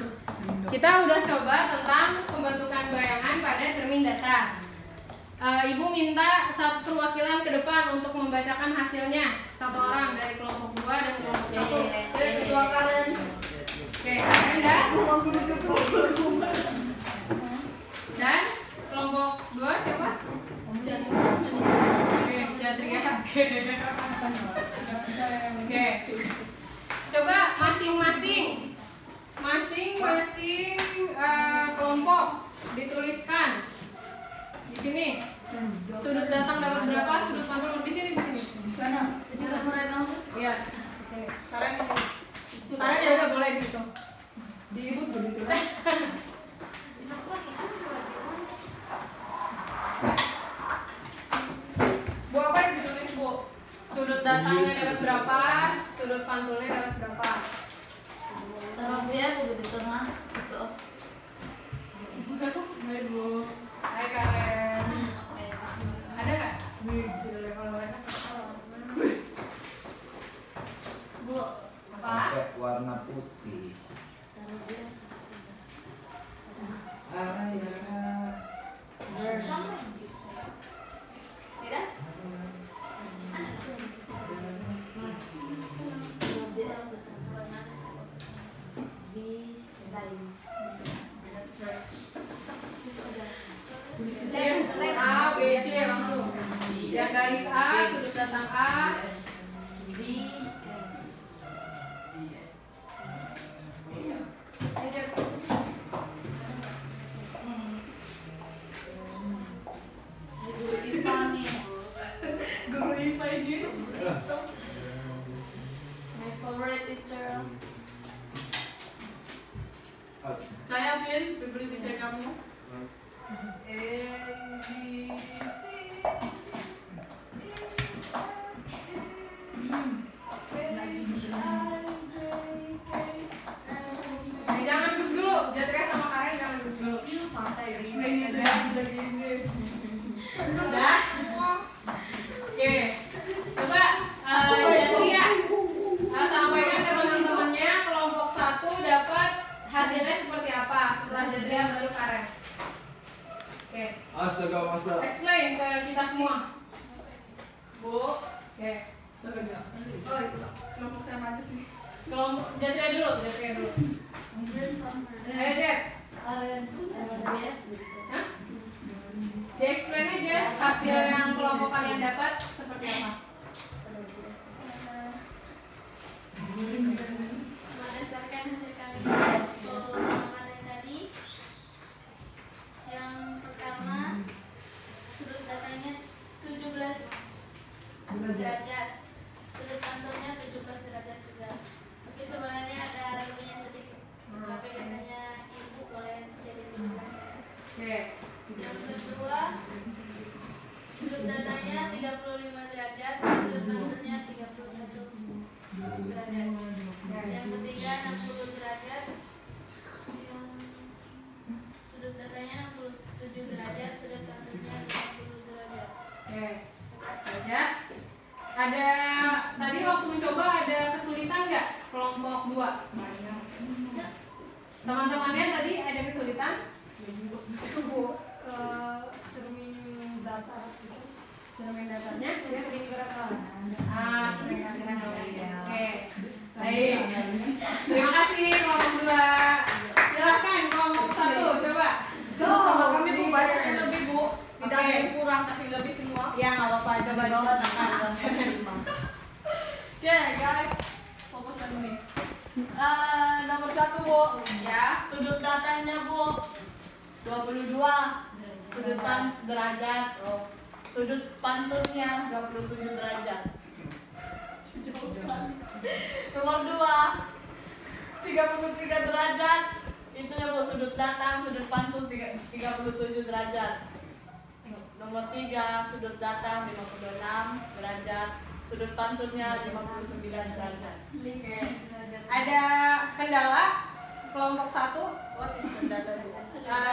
kita udah coba tentang pembentukan bayangan pada cermin datar. Ibu minta satu perwakilan ke depan untuk membacakan hasilnya. Satu orang dari kelompok 2 dan kelompok 1. Ketua Karen. Oke, kalian dah? Dan kelompok 2 siapa? Oke, Jatria. Oke. Coba masing-masing kelompok dituliskan di sini. Sudut datang dapat berapa? Sudut pantul di sini. Di sana. Iya, di sini. Kalian ya udah boleh di situ. Di ibu begitu. Bu, apa yang ditulis, Bu? Sudut datangnya dapat berapa? Sudut pantulnya dapat berapa? Hai, Bu. Hai Karen. Ada nggak? Kalau ada. Apa? Pakai warna putih. A, B, C langsung. Ya garis A, sudut datang A. Guru IPA ini. My favorite teacher. Hen, beri teacher kamu. Jangan duduk dulu, Jatria sama Karen jangan duduk dulu. Explain itu ya, lagi ini. Udah? Oke, coba Jatria sampaikan ke teman-temannya kelompok 1 dapat hasilnya seperti apa. Setelah Jatria baru Karen. Oke. Astaga, masa. Explain ke kita semua. Bu. Oke. Oh, kelompok saya maju sih. Kelompok Jatria dulu. Ayo Jet. Hah? Di-explain aja hasil yang kelompok kalian dapat seperti apa? Berdasarkan hasil kami dari kemarin tadi, yang pertama sudut datangnya 17 derajat, sudut pantulnya 17 derajat juga. Tapi sebenarnya ada lebihnya sedikit. Tapi katanya ibu boleh jadi 17 derajat. Oke. Yang kedua, sudut datangnya 35 derajat, sudut pantulnya 31 derajat. Yang ketiga 60 derajat, yang sudut datangnya 67 derajat, sudut pantulnya 50 derajat. Oke. Derajat. Ada tadi waktu mencoba ada kesulitan nggak kelompok 2? Teman-temannya tadi ada kesulitan? Bu, cermin data itu. Cermin datanya? Sering gerak-gerak. Sering gerak-gerak. Oke. Baik. Terima kasih kelompok 2. Silakan kelompok 1 coba. Sama kami Bu banyak yang lebih Bu. Tidak ada Oke. yang kurang tapi lebih semua. Ya nggak apa-apa, coba diceritakan. Ya guys, fokusan nih. Nomor 1 Bu. Ya. Sudut datangnya Bu 22 sudut derajat. Sudut pantulnya 27 derajat. Nomor 2 33 derajat. Itu ya Bu, sudut datang, sudut pantul 37 derajat. Nomor 3 sudut datang 56 derajat. Sudut pantulnya 59 derajat. Oke. Ada kendala kelompok 1? What is kendala?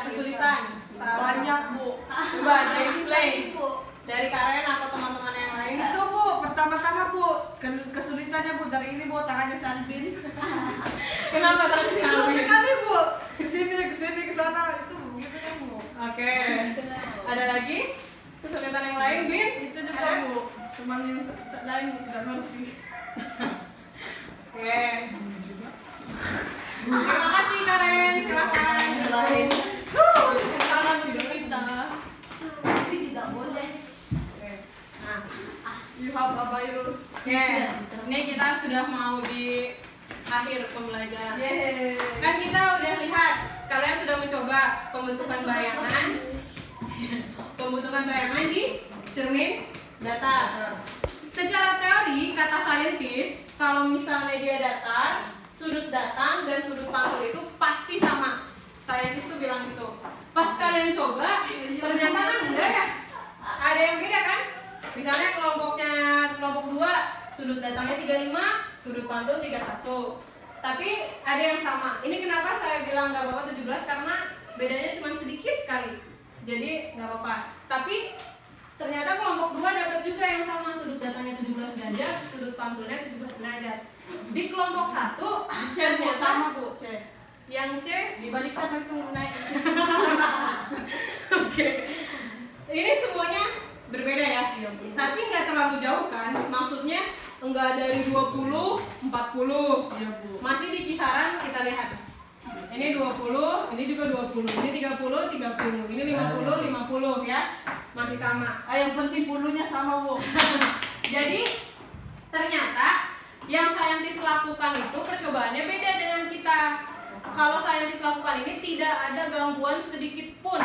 Kesulitan. Banyak Bu. Coba di-explain dari Karen atau teman-teman yang lain. Itu Bu, pertama-tama Bu, kesulitannya Bu dari ini Bu, tangannya Salbin. Kenapa tadi? Susah sekali Bu, kesini kesana itu begitu kan Bu. Oke. Ada lagi kesulitan yang lain, Bin? Itu juga Bu, teman yang lain tidak ngerti. Oke. Terima kasih Karen, silakan. Lain. Tangan hidup kita. Tapi tidak boleh. Oke. Nah, You have a virus. oke. Ini kita sudah mau di akhir pembelajaran. Yeay. Kan kita udah lihat, kalian sudah mencoba pembentukan bayangan. Pembentukan bayangan di cermin datar. Secara teori, kata saintis, kalau misalnya dia datar, sudut datang dan sudut pantul itu pasti sama. Saintis tuh bilang gitu. Pas kalian coba, ternyata kan enggak ya. Ada yang beda kan? Misalnya kelompok 2, sudut datangnya 35, sudut pantul 31. Tapi ada yang sama. Ini kenapa saya bilang nggak apa-apa 17, karena bedanya cuma sedikit sekali. Jadi nggak apa-apa. Tapi ternyata kelompok 2 dapat juga yang sama, sudut datangnya 17 derajat, sudut pantulnya 17 derajat. Di kelompok 1 ternyata sama Bu, C. yang C dibalikkan itu naik. Oke. Ini semuanya berbeda ya. Tapi nggak terlalu jauh kan? Maksudnya enggak dari 20, 40. Iya Bu. Masih di kisaran, kita lihat. Ini 20, ini juga 20. Ini 30, 30. Ini 50, 50 ya. Masih sama. Yang penting bulunya sama Bu. Jadi ternyata yang saintis lakukan itu percobaannya beda dengan kita. Kalau saintis lakukan ini tidak ada gangguan sedikit pun.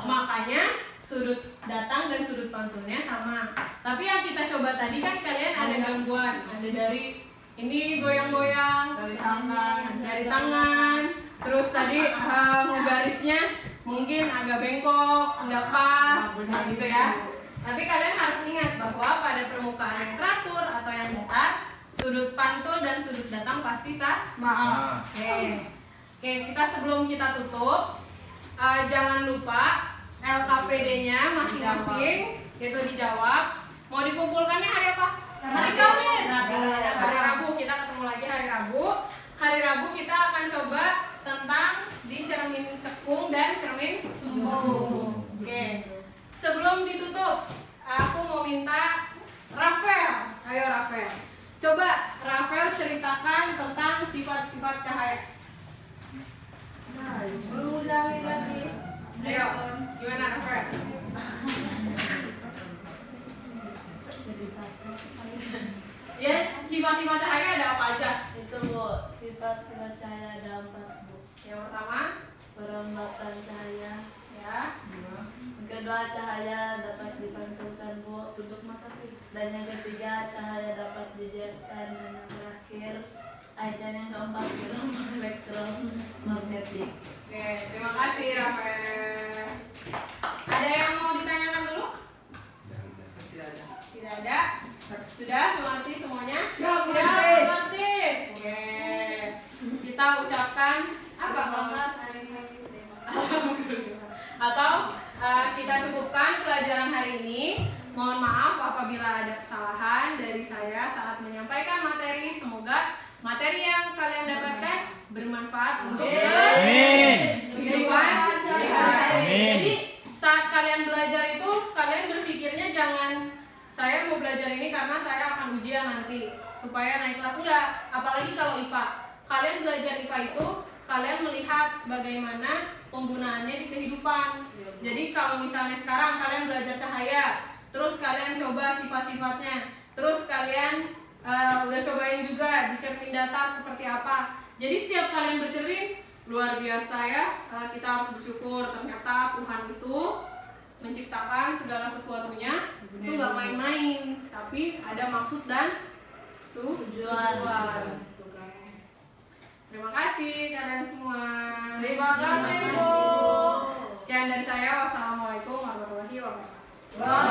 Makanya sudut datang dan sudut pantulnya sama. Tapi yang kita coba tadi kan kalian ada gangguan. Ada dari ini goyang-goyang, Dari tangan. dari tangan, Terus tadi ngegarisnya mungkin agak bengkok, nggak pas, gitu ya. Tapi kalian harus ingat bahwa pada permukaan yang teratur atau yang datar, sudut pantul dan sudut datang pasti sama. Oke, kita sebelum kita tutup, jangan lupa LKPD-nya masing-masing itu dijawab. Mau dikumpulkannya hari apa? Hari Kamis. Hari Rabu, kita ketemu lagi hari Rabu. Hari Rabu kita akan coba tentang di cermin cekung dan cermin sumbung. Oke. Sebelum ditutup, aku mau minta Rafael. Ayo Rafael. Coba Rafael ceritakan tentang sifat-sifat cahaya. Ulangin lagi. Ayo, gimana Rafael? Ya, sifat-sifat cahaya ada apa aja? Itu Bu, sifat-sifat cahaya ada 4 Bu. Yang pertama, Perlambatan cahaya. ya. Yang kedua, cahaya dapat dipantulkan Bu. Tutup mata tuh. Dan yang ketiga, cahaya dapat dijelaskan. Dan yang terakhir, dan yang keempat, gelombang elektromagnetik. Oke, terima kasih Rafael. Ada yang mau ditanyakan dulu? Tidak ada. Sudah mengerti semuanya? Siap, mengerti. Oke. Kita ucapkan apa Mas? Atau kita cukupkan pelajaran hari ini. Mohon maaf apabila ada kesalahan dari saya saat menyampaikan materi. Semoga materi yang kalian dapatkan bermanfaat untuk kehidupan. Jadi saat kalian belajar itu kalian berpikirnya jangan saya mau belajar ini karena saya akan ujian nanti supaya naik kelas, enggak. Apalagi kalau IPA, kalian belajar IPA itu kalian melihat bagaimana penggunaannya di kehidupan. Jadi kalau misalnya sekarang kalian belajar cahaya, terus kalian coba sifat-sifatnya, terus kalian udah cobain juga di cermin datar seperti apa. Jadi setiap kalian bercermin luar biasa ya, kita harus bersyukur ternyata Tuhan itu menciptakan segala sesuatunya itu nggak main-main, tapi ada maksud dan tujuan. Terima kasih kalian semua. Terima kasih Bu. Sekian dari saya. Wassalamualaikum warahmatullahi wabarakatuh.